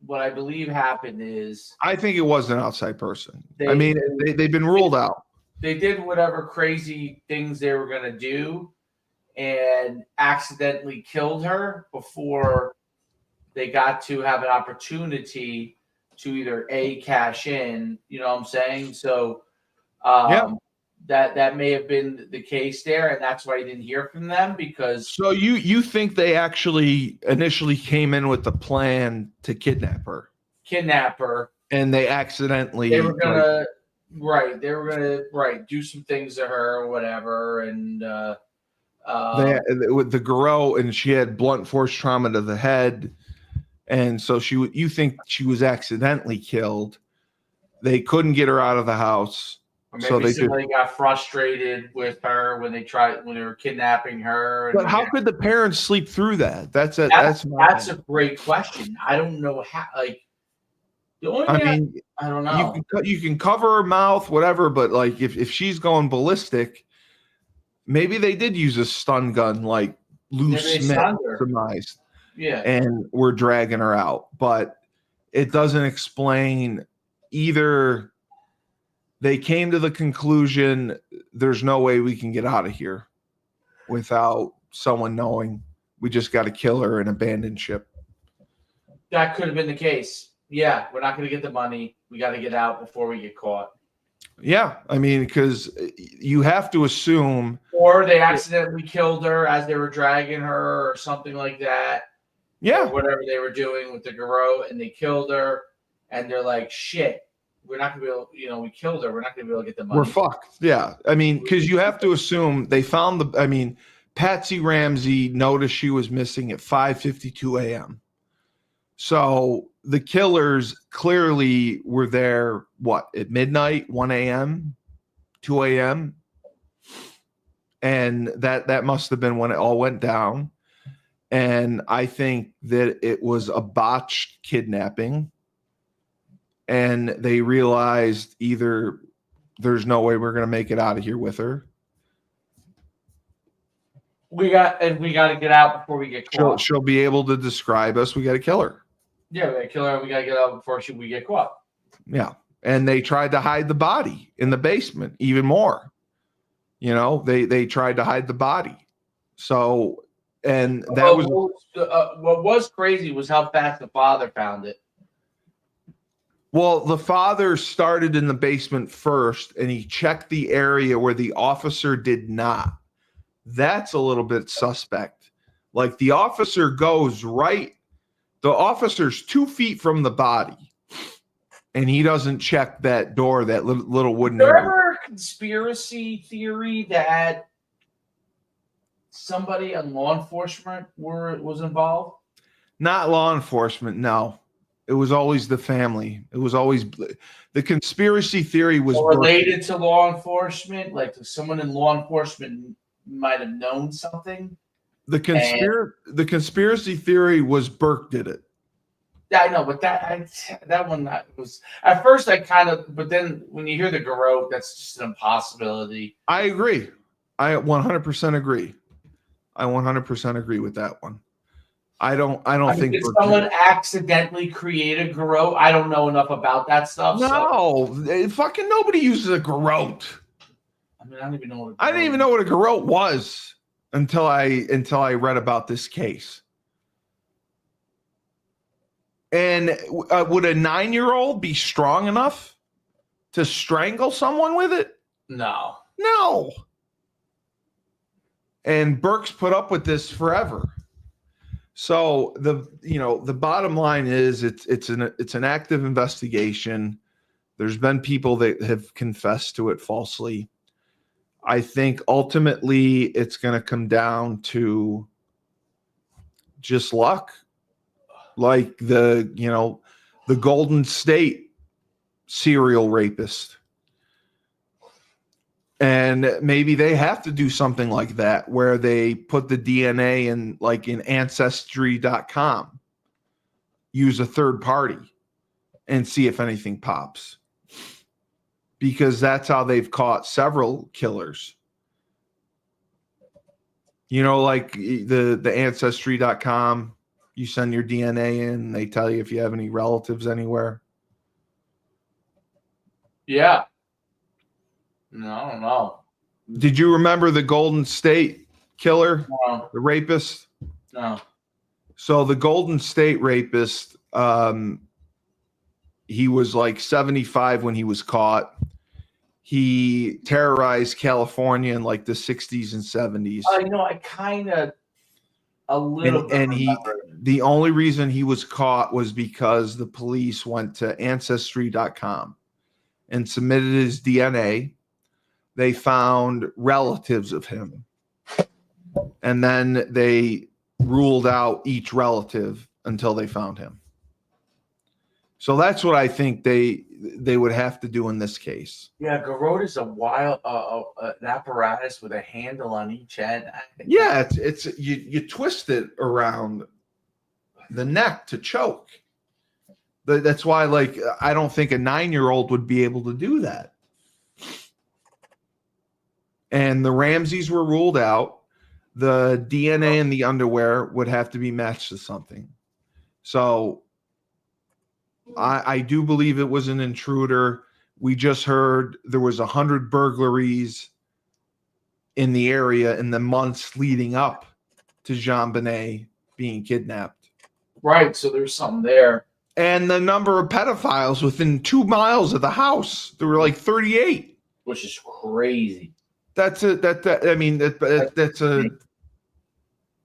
what I believe happened is, I think it was an outside person. They've been ruled out. They did whatever crazy things they were going to do and accidentally killed her before they got to have an opportunity to either cash in, you know what I'm saying? So that may have been the case there, and that's why you didn't hear from them, because. So you think they actually initially came in with the plan to kidnap her, and they accidentally they were gonna do some things to her or whatever, and with the Garreau, and she had blunt force trauma to the head, and so you think she was accidentally killed. They couldn't get her out of the house. Or maybe somebody got frustrated with her when they were kidnapping her. But how could the parents sleep through that? That's a great question. I don't know how. Like, the only thing I don't know. You can cover her mouth, whatever, but like if she's going ballistic, maybe they did use a stun gun like Lou Smith surmised. Yeah, and we're dragging her out, but it doesn't explain either. They came to the conclusion there's no way we can get out of here without someone knowing. We just got to kill her and abandon ship. That could have been the case. Yeah, we're not going to get the money. We got to get out before we get caught. Yeah, I mean, because you have to assume. Or they accidentally killed her as they were dragging her or something like that. Yeah. Or whatever they were doing with the Garreau, and they killed her, and they're like, shit. We're not going to be able, we killed her. We're not going to be able to get the money. We're fucked. Yeah. I mean, because you have to assume they found Patsy Ramsey noticed she was missing at 5:52 a.m. So the killers clearly were there, at midnight, 1 a.m., 2 a.m.? and that must have been when it all went down. And I think that it was a botched kidnapping, and they realized either there's no way we're going to make it out of here with her. We got to get out before we get caught. She'll be able to describe us. We got to kill her. Yeah, we got to kill her. We got to get out before we get caught. Yeah. And they tried to hide the body in the basement even more. You know, they tried to hide the body. So, and that what was crazy was how fast the father found it. Well, the father started in the basement first, and he checked the area where the officer did not. That's a little bit suspect. Like, the officer goes right, the officer's 2 feet from the body, and he doesn't check that door, that little wooden Is there area. ever a conspiracy theory that somebody on law enforcement was involved? Not law enforcement, no. It was always the family. It was always the conspiracy theory was related to law enforcement. Like someone in law enforcement might have known something. The conspiracy theory was Burke did it. Yeah, I know, but that one was at first I kind of, but then when you hear the Garrote, that's just an impossibility. I agree. I 100% agree. I 100% agree with that one. I don't think did someone accidentally create a Garrote? I don't know enough about that stuff. No, fucking nobody uses a Garrote. I mean, I don't even know. I didn't even know what a Garrote was until I read about this case. And would a 9-year-old be strong enough to strangle someone with it? No. And Burke's put up with this forever. So the bottom line is it's an active investigation. There's been people that have confessed to it falsely. I think ultimately it's going to come down to just luck. Like the Golden State serial rapist. And maybe they have to do something like that where they put the DNA in ancestry.com, use a third party and see if anything pops. Because that's how they've caught several killers. Like the ancestry.com, you send your DNA in, they tell you if you have any relatives anywhere. Yeah. No. Did you remember the Golden State killer? No. The rapist? No. So the Golden State rapist, he was like 75 when he was caught. He terrorized California in like the 60s and 70s. I kind of a little bit. And the only reason he was caught was because the police went to ancestry.com and submitted his DNA. They found relatives of him. And then they ruled out each relative until they found him. So that's what I think they would have to do in this case. Yeah, Garrote is a wild an apparatus with a handle on each end. Yeah, it's you twist it around the neck to choke. That's why, like, I don't think a 9-year-old would be able to do that. And the Ramseys were ruled out. The DNA in the underwear would have to be matched to something. So I do believe it was an intruder. We just heard there was 100 burglaries in the area in the months leading up to JonBenét being kidnapped. Right, so there's something there. And the number of pedophiles within 2 miles of the house, there were like 38. Which is crazy. That's a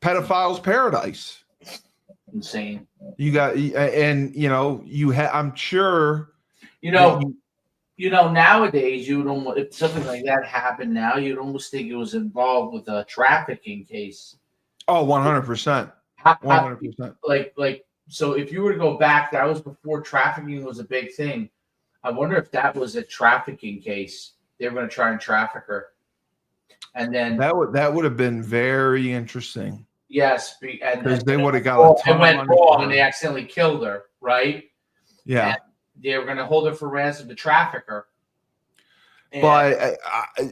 pedophile's paradise. Insane. You got, and I'm sure. Nowadays you would almost, if something like that happened now, you'd almost think it was involved with a trafficking case. Oh, 100%. 100%. Like, so if you were to go back, that was before trafficking was a big thing. I wonder if that was a trafficking case. They were going to try and traffic her. And then That would have been very interesting yes, and because they would have got it a ton of went money. wrong, and they accidentally killed her, right? Yeah, And they were going to hold her for ransom, the trafficker. And but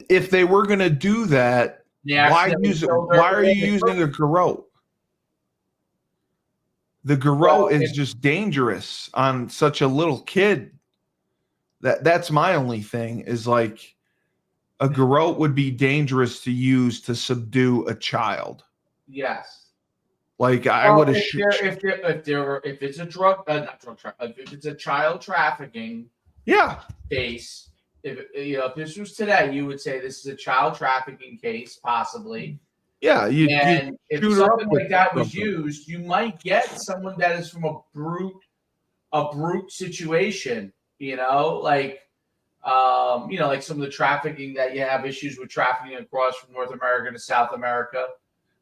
if they were going to do that, they why accidentally use it? killed her Why are you in the using a garrote? The garrote is just dangerous on such a little kid. That's my only thing is like a garrote would be dangerous to use to subdue a child. Yes. Like I would have. If it's a if it's a child trafficking Yeah. case, if this was today, you would say this is a child trafficking case, possibly. Yeah. You if shoot her up something with like that was something. used, you might get someone that is from a brute situation. Like like some of the trafficking that you have issues with trafficking across from North America to South America.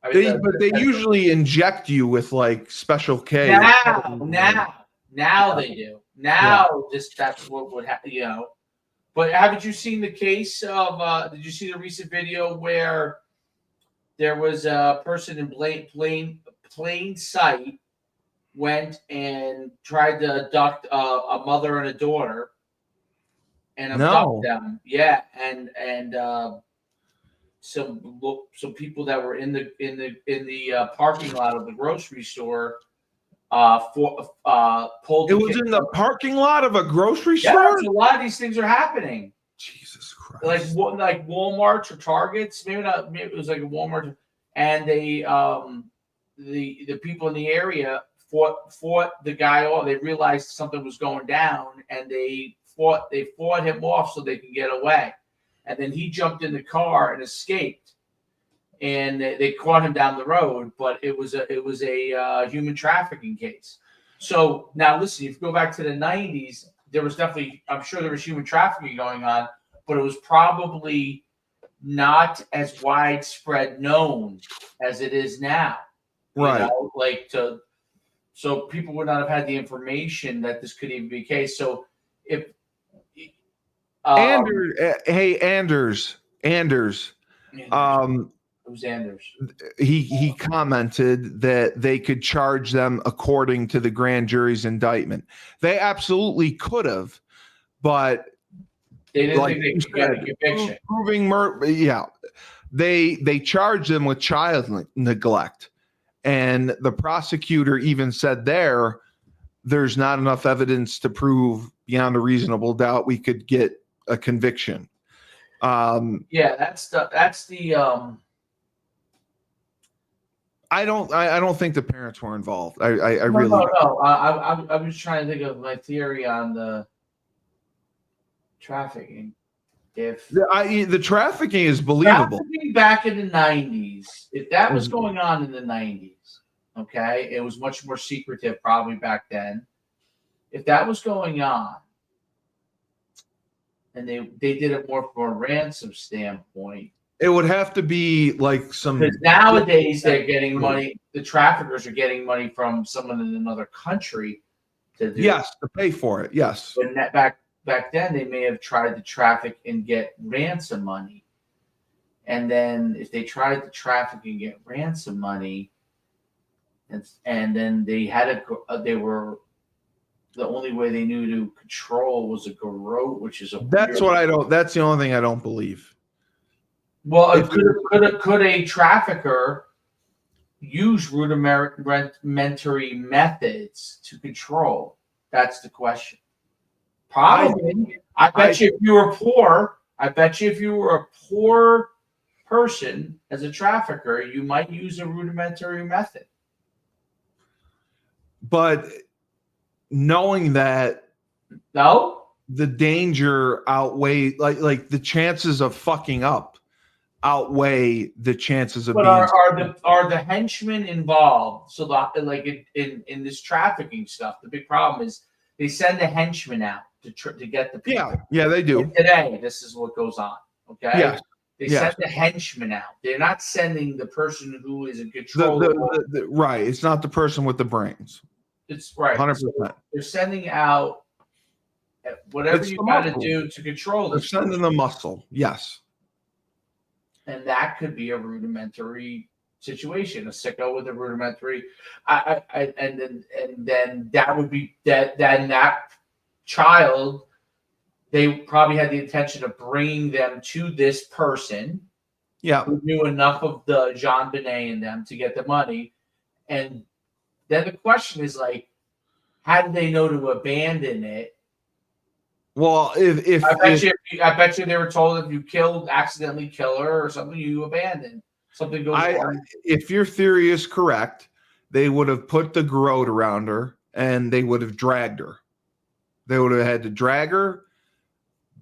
I mean, But they usually inject you with like Special K. Now they do. Now that's what would happen. But haven't you seen the case of? Did you see the recent video where there was a person in plain sight went and tried to abduct a mother and a daughter and abduct them? Yeah, and some people that were in the parking lot of the grocery store pulled. It was in the parking lot of a grocery store. Yeah, a lot of these things are happening. Jesus Christ! Like Walmart's or Targets, maybe not. Maybe it was like a Walmart, and they the people in the area fought the guy off. They realized something was going down, and they fought him off so they can get away. And then he jumped in the car and escaped, and they caught him down the road. But it was a human trafficking case. So now listen, if you go back to the 90s, there was definitely, I'm sure there was human trafficking going on, but it was probably not as widespread known as it is now. Right. So people would not have had the information that this could even be a case. So if Anders, who's Anders? He commented that they could charge them according to the grand jury's indictment. They absolutely could have, but they didn't think they could get a conviction. Proving murder, yeah. They charged them with child neglect, and the prosecutor even said there's not enough evidence to prove beyond a reasonable doubt we could get a conviction. That's the. I don't think the parents were involved. I really no. I was trying to think of my theory on the trafficking. If the trafficking is believable. Trafficking back in the 90s, if that was going on in the 90s, okay, it was much more secretive probably back then. If that was going on, and they did it more from a ransom standpoint, it would have to be like some. Because nowadays they're getting money. The traffickers are getting money from someone in another country to do. Yes, to pay for it. Yes. But back then they may have tried to traffic and get ransom money, and then if they tried to traffic and get ransom money, and then they were. The only way they knew to control was a garrote, which is That's the only thing I don't believe. Well, could a trafficker use rudimentary methods to control? That's the question. Probably. I bet you if you were poor, a poor person as a trafficker, you might use a rudimentary method. But knowing that the danger outweigh like the chances of fucking up outweigh the chances of but being are the henchmen involved? So in this trafficking stuff, the big problem is they send a henchman out to get the people. Yeah, they do. And today, this is what goes on. Okay. Yeah. They send the henchman out. They're not sending the person who is in control. Right. It's not the person with the brains. It's right. 100%. So they're sending out whatever you got to do to control this. They're sending the muscle. Yes. and that could be a rudimentary situation, a sicko with a rudimentary. And then that would be that. Then that child, they probably had the intention of bringing them to this person Yeah. who knew enough of the Jean Benet in them to get the money. And then the question is like, how did they know to abandon it? Well, if I bet you they were told if you accidentally kill her or something, you abandon. Something goes wrong. if your theory is correct, they would have put the garrote around her and they would have dragged her. They would have had to drag her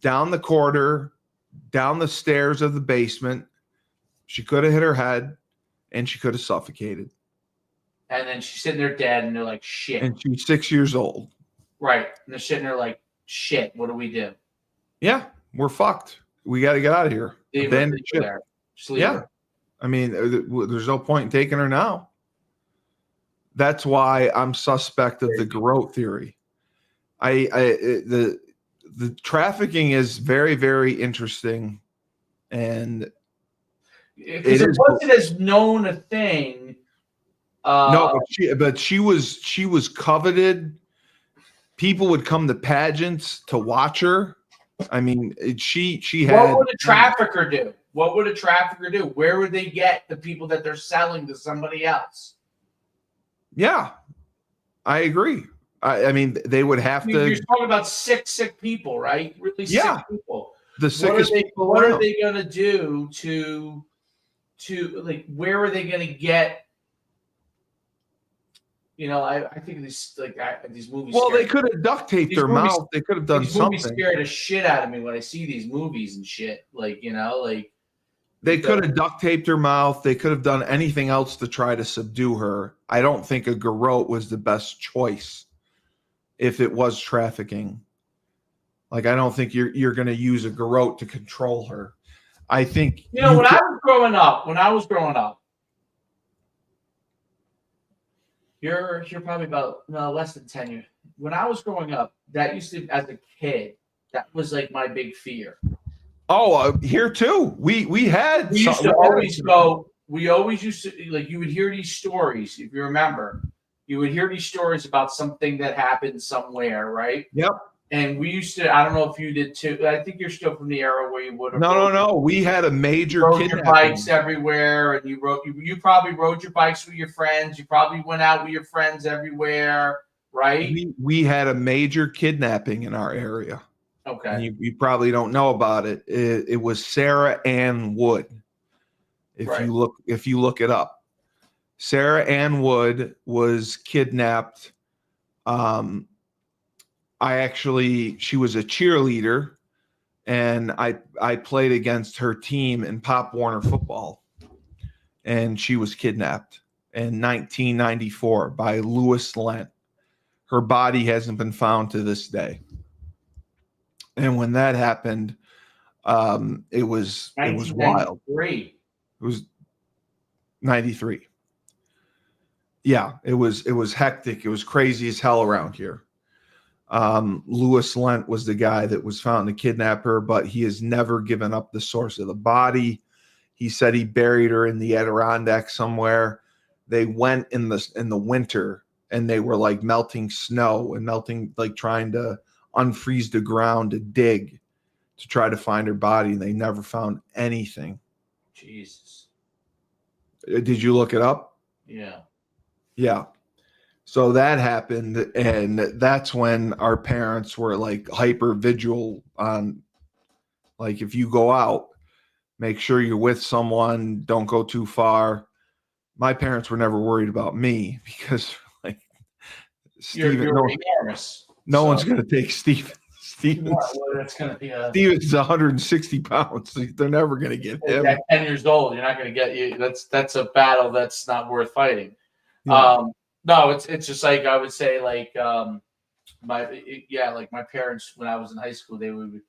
down the corridor, down the stairs of the basement. She could have hit her head and she could have suffocated. And then she's sitting there dead, and they're like, shit. And she's 6 years old. Right. And they're sitting there like, shit, what do we do? Yeah, we're fucked. We got to get out of here. Leave Abandon her ship. there. Just leave Yeah. her. I mean, there's no point in taking her now. That's why I'm suspect of the garrote theory. The trafficking is very, very interesting, and Because it wasn't as known a thing. No, but she was coveted. People would come to pageants to watch her. I mean, she had. What would a trafficker do? What would a trafficker do? Where would they get the people that they're selling to somebody else? Yeah, I agree. I mean, they would have to. You're talking about sick people, right? Really sick people. The sickest. What are they going to do to like? Where are they going to get? You know, I think these these movies. Well, they could have duct taped their mouth. They could have done something. Movies scare the shit out of me when I see these movies and shit. Like, you know, like they could have duct taped her mouth. They could have done anything else to try to subdue her. I don't think a garrote was the best choice if it was trafficking. Like, I don't think you're going to use a garrote to control her. I think when I was growing up. You're probably about less than 10 years. When I was growing up, that used to, as a kid, that was like my big fear. Oh, here too. We used to always go. We always used to like. You would hear these stories, if you remember. You would hear these stories about something that happened somewhere, right? Yep. And we used to. I don't know if you did too. I think you're still from the era where you would have. No. We had a major rode your bikes everywhere, and you probably rode your bikes with your friends. You probably went out with your friends everywhere, right? We had a major kidnapping in our area. Okay. And you probably don't know about it. It was Sarah Ann Wood. If you look it up, Sarah Ann Wood was kidnapped. She was a cheerleader, and I played against her team in Pop Warner football, and she was kidnapped in 1994 by Louis Lent. Her body hasn't been found to this day. And when that happened, it was wild. It was 93. Yeah, it was hectic. It was crazy as hell around here. Louis Lent was the guy that was found to kidnap her, but he has never given up the source of the body. He said he buried her in the Adirondack somewhere. They went in the winter, and they were like melting snow and melting, like trying to unfreeze the ground to dig to try to find her body, and they never found anything. Jesus. Did you look it up? Yeah. Yeah. So that happened, and that's when our parents were like hyper vigilant on, like, if you go out, make sure you're with someone, don't go too far. My parents were never worried about me because, like, Steven, no one's going to take Steven. That's going to be Steven's 160 pounds. They're never going to get him. At 10 years old, you're not going to get you. That's a battle that's not worth fighting. Yeah. No, it's just like I would say, like my parents when I was in high school, they would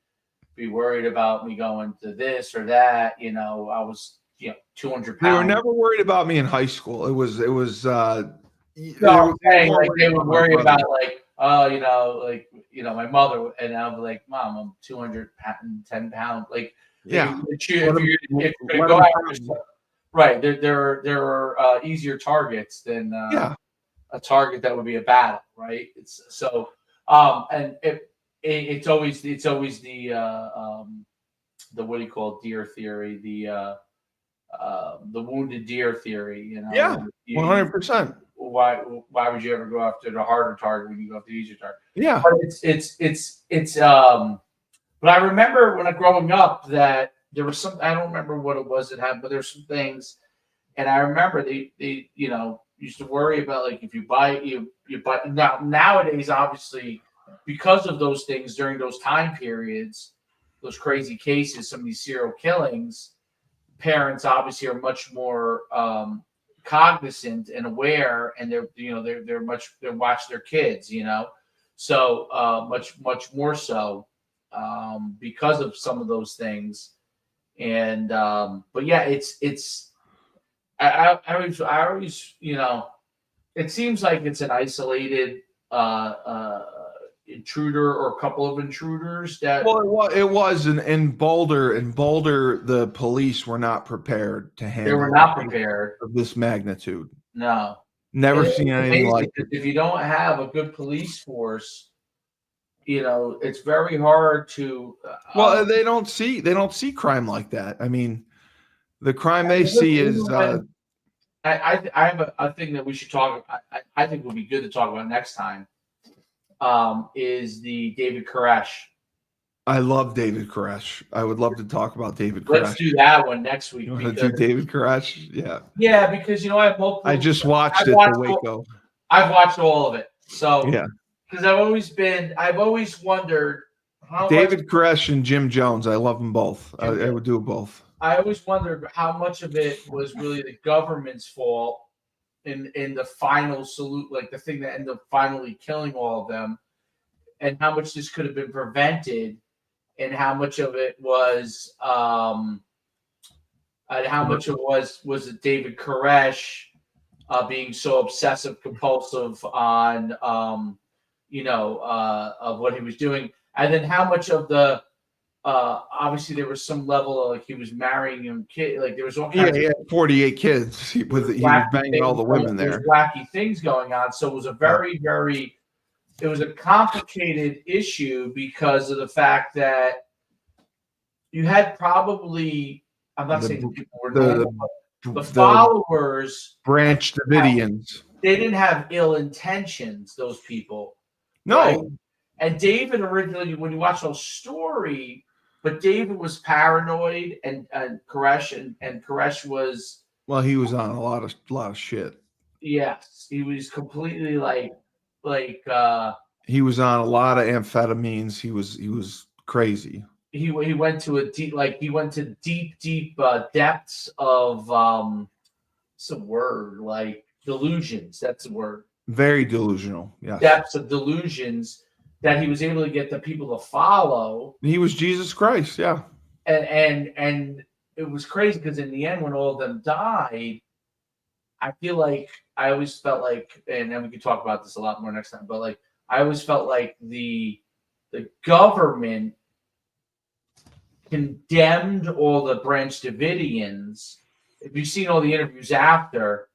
be worried about me going to this or that. You know, I was 200 pounds. They were never worried about me in high school. It was. They would worry about my mother, and I was like, Mom, I'm 210 pounds. Like Yeah. If you're Let 'em- going to let go 'em after come. right, there are easier targets than Yeah. a target that would be a battle, right? It's so and it's always the what do you call it, deer theory, the wounded deer theory. You know, Yeah. you, 100%. why would you ever go after the harder target when you go after the easier target? Yeah. But it's but I remember when I growing up that there was some, I don't remember what it was that happened, but there's some things, and I remember they used to worry about, like, if you buy you buy now nowadays, obviously, because of those things during those time periods, those crazy cases, some of these serial killings, parents obviously are much more cognizant and aware, and they watch their kids, so much more so because of some of those things. And but yeah, it's I always it seems like it's an isolated intruder or a couple of intruders that Well, it was in Boulder. In Boulder, the police were not prepared to they were handle not a case prepared. of this magnitude. No. Never It's seen anything amazing like it. because if you don't have a good police force, it's very hard to. Well, they don't see crime like that. I mean, the crime they see Even is when I have a thing that we should talk. I think would be good to talk about next time. Is the David Koresh. I love David Koresh. I would love to talk about David Let's Koresh. do that one next week You want to because do David Koresh? Yeah. yeah, because I have multiple. I just watched I've it, watched the Waco. I've watched all of it. So Yeah. because I've always wondered how David Koresh and Jim Jones. I love them both. Jim I would do both. I always wondered how much of it was really the government's fault in the final salute, like the thing that ended up finally killing all of them, and how much this could have been prevented, and how much of it was and how much it was it David Koresh being so obsessive compulsive on of what he was doing, and then how much of the obviously there was some level of, like, he was marrying him kid, like there was all Yeah, kinds he had 48 kids. He was banging all the women there's there. wacky things going on. So it was a very it was a complicated issue because of the fact that you had probably, I'm not saying people were normal, but the followers, Branch Davidians. they didn't have ill intentions, those people. No. Right? And David originally, when you watch the story, but David was paranoid, and Koresh and Koresh was, Well, he was on a lot of shit. yes, he was completely like he was on a lot of amphetamines. He was crazy. He went to deep depths of some word like delusions. That's the word. Very delusional. Yes. Depths of delusions that he was able to get the people to follow. He was Jesus Christ. Yeah. And it was crazy because in the end, when all of them died, I feel like I always felt like, and then we can talk about this a lot more next time, but like I always felt like the government condemned all the Branch Davidians. If you've seen all the interviews after,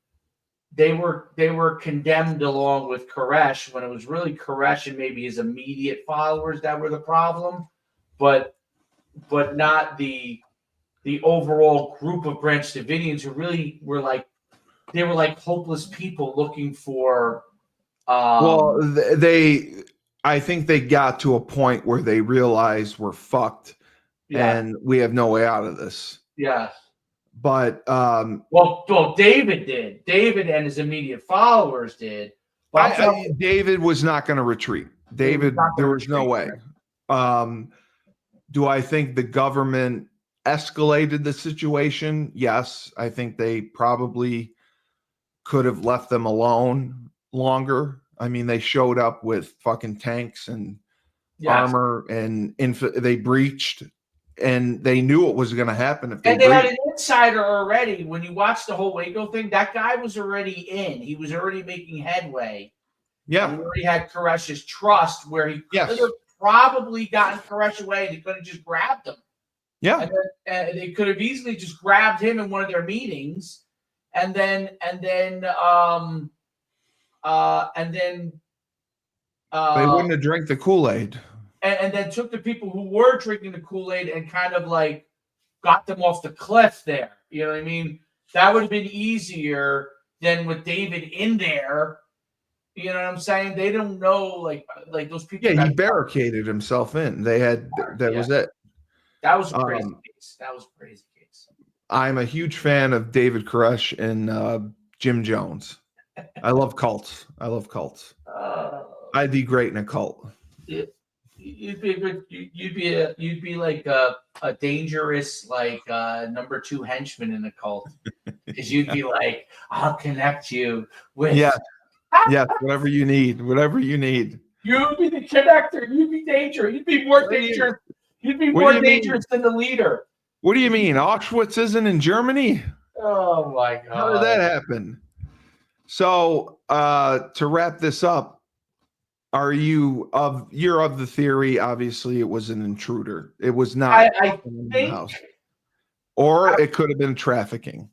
they were condemned along with Koresh, when it was really Koresh and maybe his immediate followers that were the problem, but not the overall group of Branch Davidians who really were like, they were like hopeless people looking for. I think they got to a point where they realized we're fucked, and we have no way out of this. Yes. But well, David did. David and his immediate followers did. David was not going to retreat. David, there was no way. Do I think the government escalated the situation? Yes, I think they probably could have left them alone longer. I mean, they showed up with fucking tanks and armor, and they breached, and they knew what was going to happen if they breached. Had an insider already. When you watch the whole Waco thing, that guy was already in. He was already making headway. Yeah. He already had Koresh's trust, where he could have probably gotten Koresh away, and he could have just grabbed him. Yeah. And they could have easily just grabbed him in one of their meetings, and then They uh, wouldn't have drank the Kool-Aid. and then took the people who were drinking the Kool-Aid and kind of like got them off the cliff there. You know what I mean? That would have been easier than with David in there. You know what I'm saying? They don't know like those people. Yeah, he barricaded himself in. They had that was it. That was a crazy case. That was a crazy case. I'm a huge fan of David Koresh and Jim Jones. I love cults. I'd be great in a cult. You'd be a good. You'd be like a dangerous like number 2 henchman in the cult, because you'd be like, I'll connect you with. Yeah. Yes, whatever you need. You'd be the connector. You'd be dangerous. You'd be more dangerous. You'd be more dangerous than the leader. What do you mean? Auschwitz isn't in Germany? Oh my God. How did that happen? So to wrap this up, you're of the theory, obviously it was an intruder. It was not in the house. Or it could have been trafficking.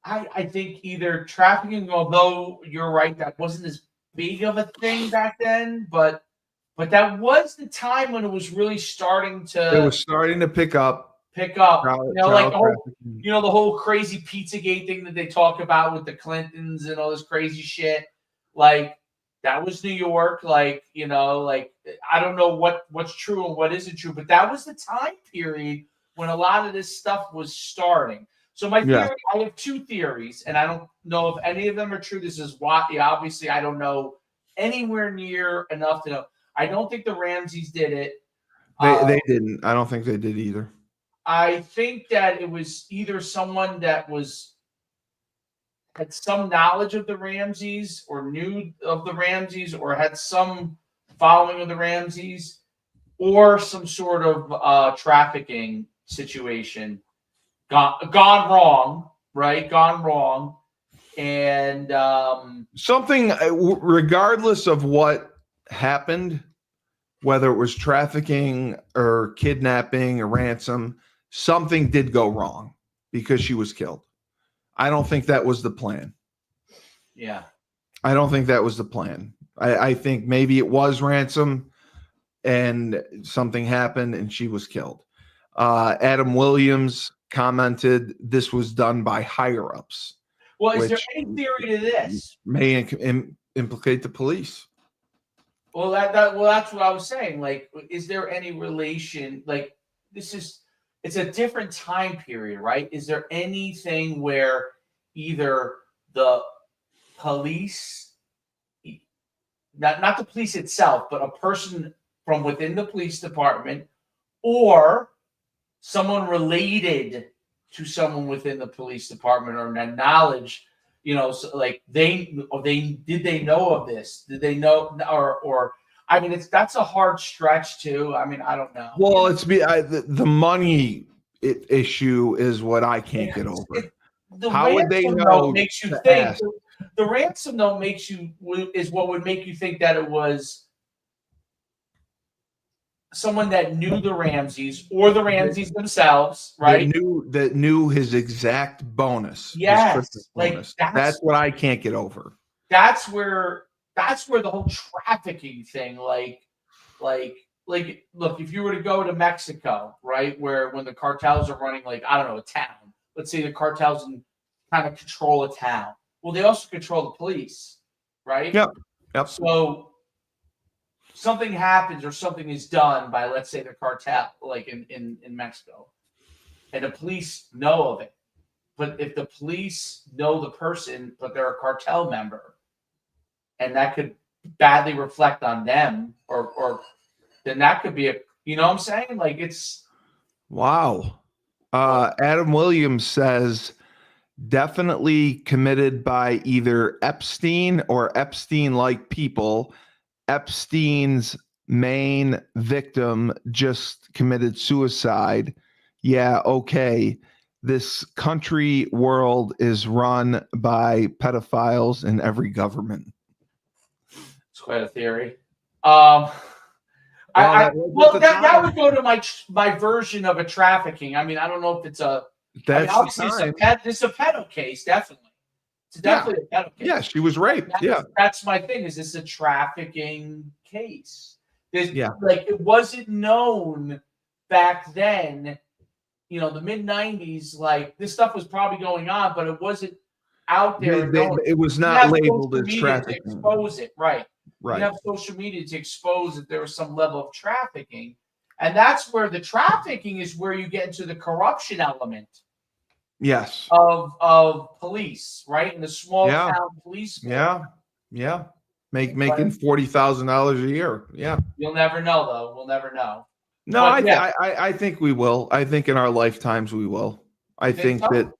I think either trafficking, although you're right, that wasn't as big of a thing back then, but that was the time when it was really starting to. It was starting to pick up. Like the whole crazy Pizzagate thing that they talk about with the Clintons and all this crazy shit. Like that was New York. Like I don't know what's true and what isn't true, but that was the time period when a lot of this stuff was starting. So my theory, I have 2 theories, and I don't know if any of them are true. This is why, obviously, I don't know anywhere near enough to know. I don't think the Ramseys did it. They didn't. I don't think they did either. I think that it was either someone that had some knowledge of the Ramseys or knew of the Ramseys or had some following of the Ramseys, or some sort of trafficking situation. Gone wrong, right? Gone wrong. And something, regardless of what happened, whether it was trafficking or kidnapping or ransom, something did go wrong because she was killed. I don't think that was the plan. Yeah. I don't think that was the plan. I think maybe it was ransom and something happened and she was killed. Adam Williams commented this was done by higher ups. Well, is there any theory to this? May implicate the police. Well, that's what I was saying. Like, is there any relation? Like, it's a different time period, right? Is there anything where either the police, not the police itself, but a person from within the police department, or someone related to someone within the police department, or knowledge, so like did they know of this? Did they know, or I mean, that's a hard stretch too. I mean, I don't know. Well, the money issue is what I can't get over. How would they know? Makes you think. The ransom note is what would make you think that it was someone that knew the Ramseys or the Ramseys themselves, right? That knew his exact bonus. Yes, bonus. That's what I can't get over. That's where the whole trafficking thing, like, look, if you were to go to Mexico, right, when the cartels are running, like, I don't know, a town. Let's say the cartels kind of control a town. Well, they also control the police, right? Yep. So something happens or something is done by, let's say, the cartel, like in Mexico, and the police know of it. But if the police know the person, but they're a cartel member, and that could badly reflect on them, or then that could be you know what I'm saying? Like, it's. Wow. Adam Williams says definitely committed by either Epstein or Epstein-like people. Epstein's main victim just committed suicide. Yeah, okay. This country world is run by pedophiles in every government. It's quite a theory. Well, that would go to my version of a trafficking. I mean, I don't know if it's a. That's obviously the time. it's a pedo case, definitely. It's definitely a pedo case. Yeah, she was raped. That's my thing. Is this a trafficking case? Yeah. Like it wasn't known back then. You know, the mid '90s. Like this stuff was probably going on, but it wasn't out there. It was not labeled as trafficking. To expose it, right? Right. You have social media to expose that there was some level of trafficking, and that's where the trafficking is where you get into the corruption element. Yes. Of police, right? In the small town police. Yeah. Making $40,000 a year. Yeah. You'll never know, though. We'll never know. No, I think we will. I think in our lifetimes we will. I think so? That.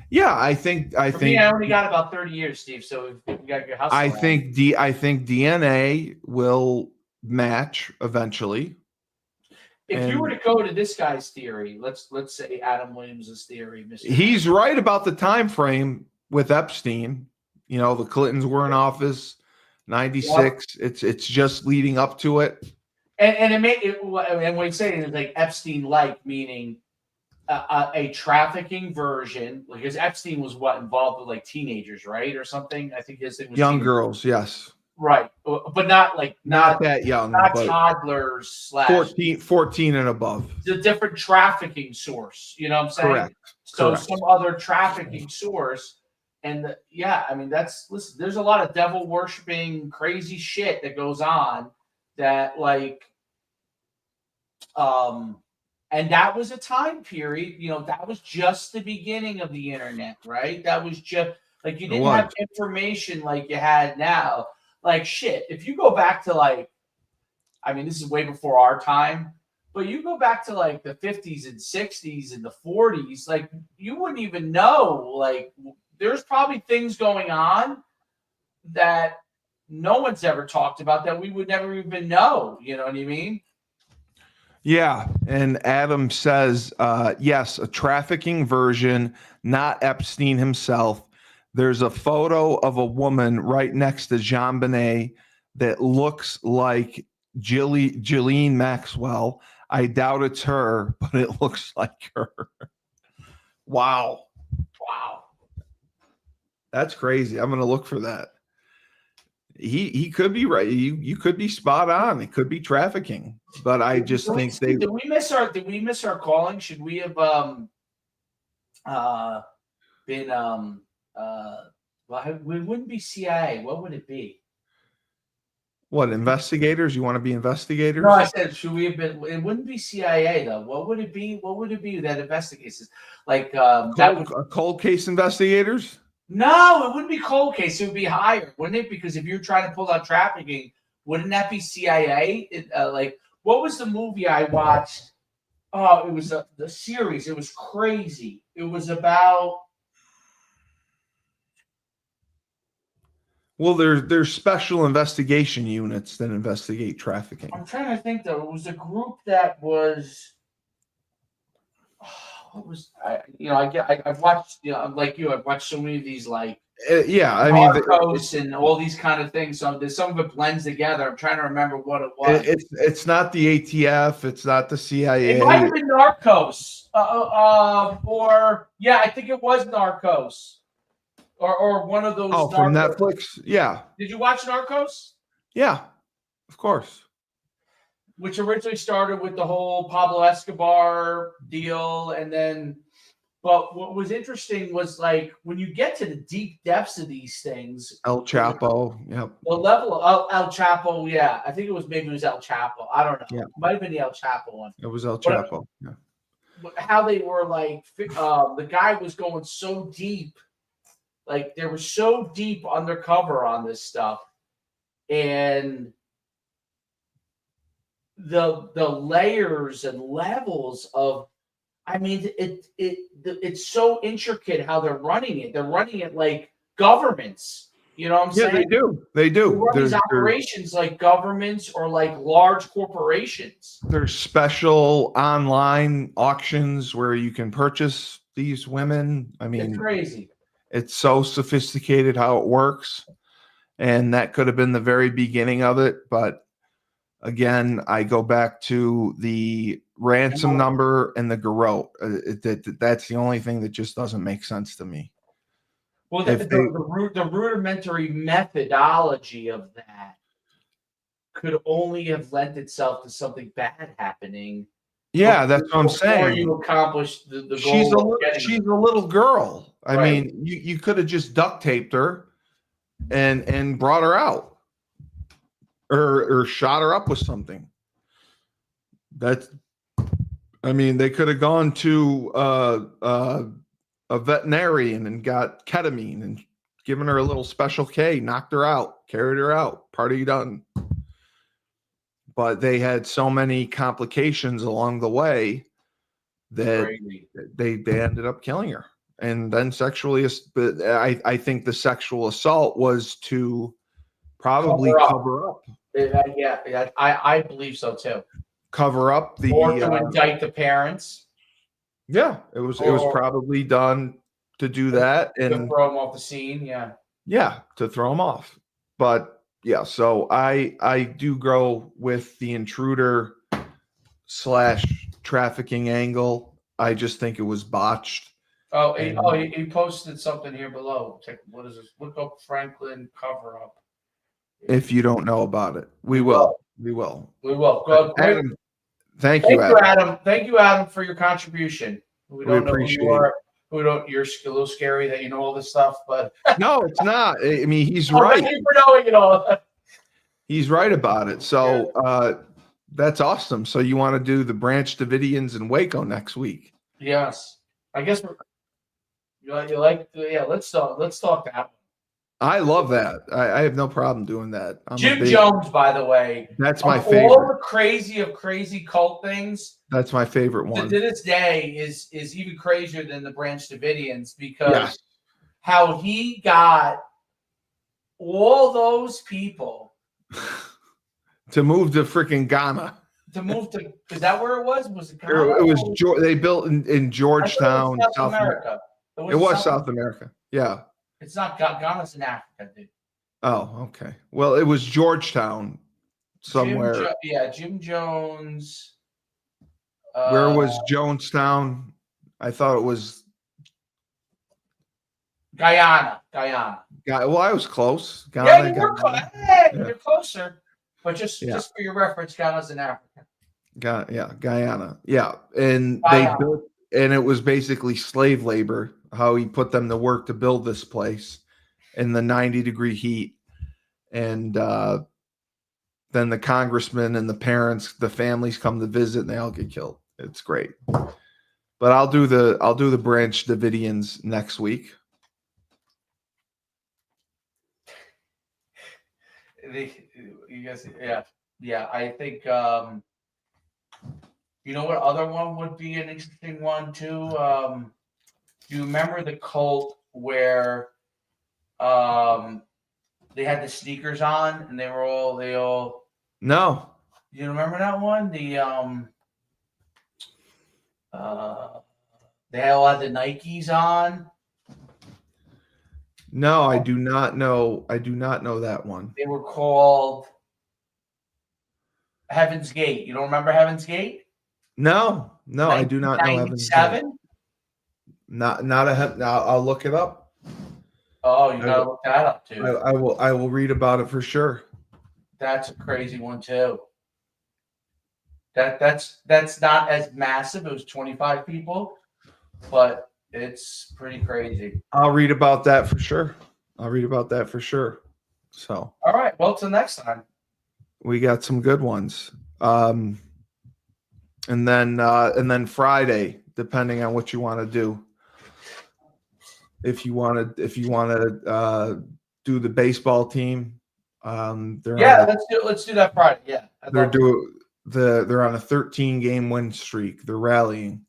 Yeah, I think. For me, I only got about 30 years, Steve. So we got your house. I think DNA will match eventually. If you were to go to this guy's theory, let's say Adam Williams' theory, he's right about the time frame with Epstein. You know, the Clintons were in office, 96. Yep. It's just leading up to it. And it made it, and what he's saying is like Epstein-like, meaning a trafficking version, because Epstein was involved with like teenagers, right, or something. I think his thing was young girls, yes. Right, but not that young, not toddlers / 14 and above. It's a different trafficking source, you know what I'm saying? Correct. So some other trafficking source, and I mean listen. There's a lot of devil worshiping, crazy shit that goes on. That and that was a time period. You know, that was just the beginning of the internet, right? That was just like you didn't have information like you had now. Like shit, if you go back to I mean, this is way before our time, but you go back to like the 50s and 60s and the 40s, like you wouldn't even know. Like there's probably things going on that no one's ever talked about that we would never even know. You know what I mean? Yeah. And Adam says, yes, a trafficking version, not Epstein himself. There's a photo of a woman right next to JonBenét that looks like Ghislaine Maxwell. I doubt it's her, but it looks like her. Wow. That's crazy. I'm going to look for that. He could be right. You could be spot on. It could be trafficking, but I just think did we miss our calling? Should we have been well, we wouldn't be CIA. What would it be? What, investigators? You want to be investigators? No, I said should we have been? It wouldn't be CIA though. What would it be? What would it be that investigates this? Like cold case investigators? No, it wouldn't be cold case. It would be higher, wouldn't it? Because if you're trying to pull out trafficking, wouldn't that be CIA? What was the movie I watched? Oh, it was the series. It was crazy. It was about. Well, there's special investigation units that investigate trafficking. I'm trying to think though. It was a group that was. What was I've watched like you. I've watched so many of these I mean Narcos and all these kind of things. So some of it blends together. I'm trying to remember what it was. It's not the ATF. It's not the CIA. It might have been Narcos. I think it was Narcos. Or one of those. Oh, from Netflix? Yeah. Did you watch Narcos? Yeah, of course. Which originally started with the whole Pablo Escobar deal. But what was interesting was like when you get to the deep depths of these things. El Chapo, yep. The level of El Chapo, yeah. I think it was El Chapo. I don't know. Yeah. It might have been the El Chapo one. It was El Chapo, yeah. How they were the guy was going so deep. Like they were so deep undercover on this stuff, and the layers and levels of, I mean, it's so intricate how they're running it. They're running it like governments. You know what I'm saying? Yeah, they do. They do. They run these operations like governments or like large corporations. There's special online auctions where you can purchase these women. I mean, it's crazy. It's so sophisticated how it works. And that could have been the very beginning of it. But Again, I go back to the ransom number and the garrote. That's the only thing that just doesn't make sense to me. Well, If they, the rudimentary methodology of that could only have lent itself to something bad happening. yeah, that's what I'm Before saying. you accomplish the goal. She's a little girl. I Right. mean, you could have just duct taped her and brought her out, or shot her up with something. I mean, they could have gone to a veterinarian and got ketamine and given her a little Special K, knocked her out, carried her out, party done. But they had so many complications along the way that they ended up killing her. And then sexually, but I think the sexual assault was to probably cover up. Yeah, I believe so too. Cover up the or to indict the parents. Yeah, it was probably done to do that and to throw them off the scene. Yeah, to throw them off. But yeah, so I do go with the intruder / trafficking angle. I just think it was botched. He posted something here below. What is this? Look up Franklin cover up. If you don't know about it, we will. Go, Adam, thank you, Adam. Thank you, Adam, for your contribution. We don't know who you are. You're a little scary that you know all this stuff, but no, it's not. I mean, he's right. Thank you for knowing it all. He's right about it. So that's awesome. So you want to do the Branch Davidians in Waco next week? Yes, I guess let's talk that. I love that. I have no problem doing that. Jim Jones, by the way, that's my favorite. All the crazy cult things. That's my favorite one. To this day is even crazier than the Branch Davidians because how he got all those people to move to freaking Ghana. Is that where it was? Was it Ghana? It was they built in Georgetown, South America. It was South America. Yeah. It's not Ghana's in Africa, dude. Oh, okay. Well, it was Georgetown somewhere. Jim Jones. Where was Jonestown? I thought it was Guyana. Well, I was close. Ghana, you're closer. But just for your reference, Ghana's in Africa. Guyana. Yeah. And they built, and it was basically slave labor, how he put them to work to build this place in the 90-degree heat. And then the congressman and the parents, the families come to visit and they all get killed. It's great. But I'll do the Branch Davidians next week. You guys, I think you know what other one would be an interesting one too. Do you remember the cult where they had the sneakers on and they all No. You remember that one? They all had the Nikes on. No, I do not know. I do not know that one. They were called Heaven's Gate. You don't remember Heaven's Gate? No, I do not know Heaven's Gate. I'll look it up. Oh, you gotta look that up too. I will read about it for sure. That's a crazy one too. That's not as massive. It was 25 people, but it's pretty crazy. I'll read about that for sure. So, all right. Well, till next time. We got some good ones. And then Friday, depending on what you want to do. If you want to do the baseball team, let's do that Friday. Yeah. They're on a 13-game win streak. They're rallying.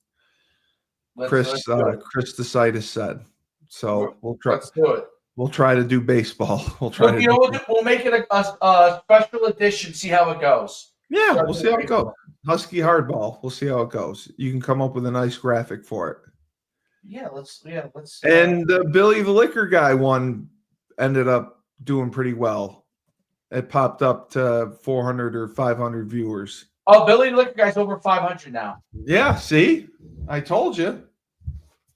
Chris DeSitis said. So we'll try. Let's do it. We'll try to do baseball. We'll make it a special edition. See how it goes. Yeah, we'll see how it goes. Husky hardball. We'll see how it goes. You can come up with a nice graphic for it. Yeah, let's. And Billy the Liquor Guy one ended up doing pretty well. it popped up to 400 or 500 viewers. Oh, Billy the Liquor Guy's over 500 now. Yeah, see, I told you.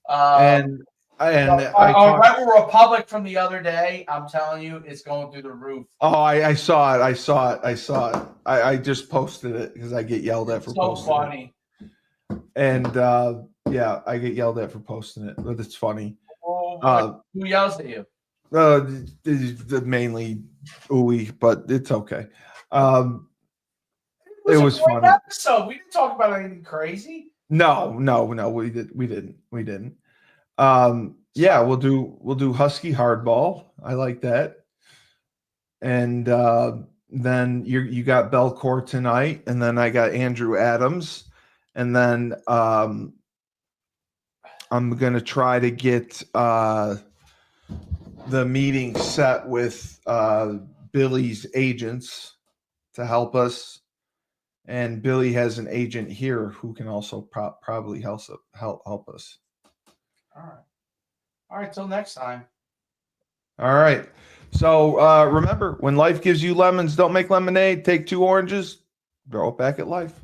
Um, I Rebel Republic from the other day, I'm telling you, it's going through the roof. Oh, I saw it. I just posted it because I get yelled at for So posting funny. it. And yeah, I get yelled at for posting it, but it's funny. Who yells at you? Mainly Ooey, but it's okay. It was a great funny. episode. We didn't talk about anything crazy. No, we didn't. Yeah, we'll do Husky Hardball. I like that. And then you got Belcourt tonight, and then I got Andrew Adams, and then I'm gonna try to get the meeting set with Billy's agents to help us, and Billy has an agent here who can also probably help us. All right. Till next time. All right. So remember, when life gives you lemons, don't make lemonade. Take 2 oranges, throw it back at life.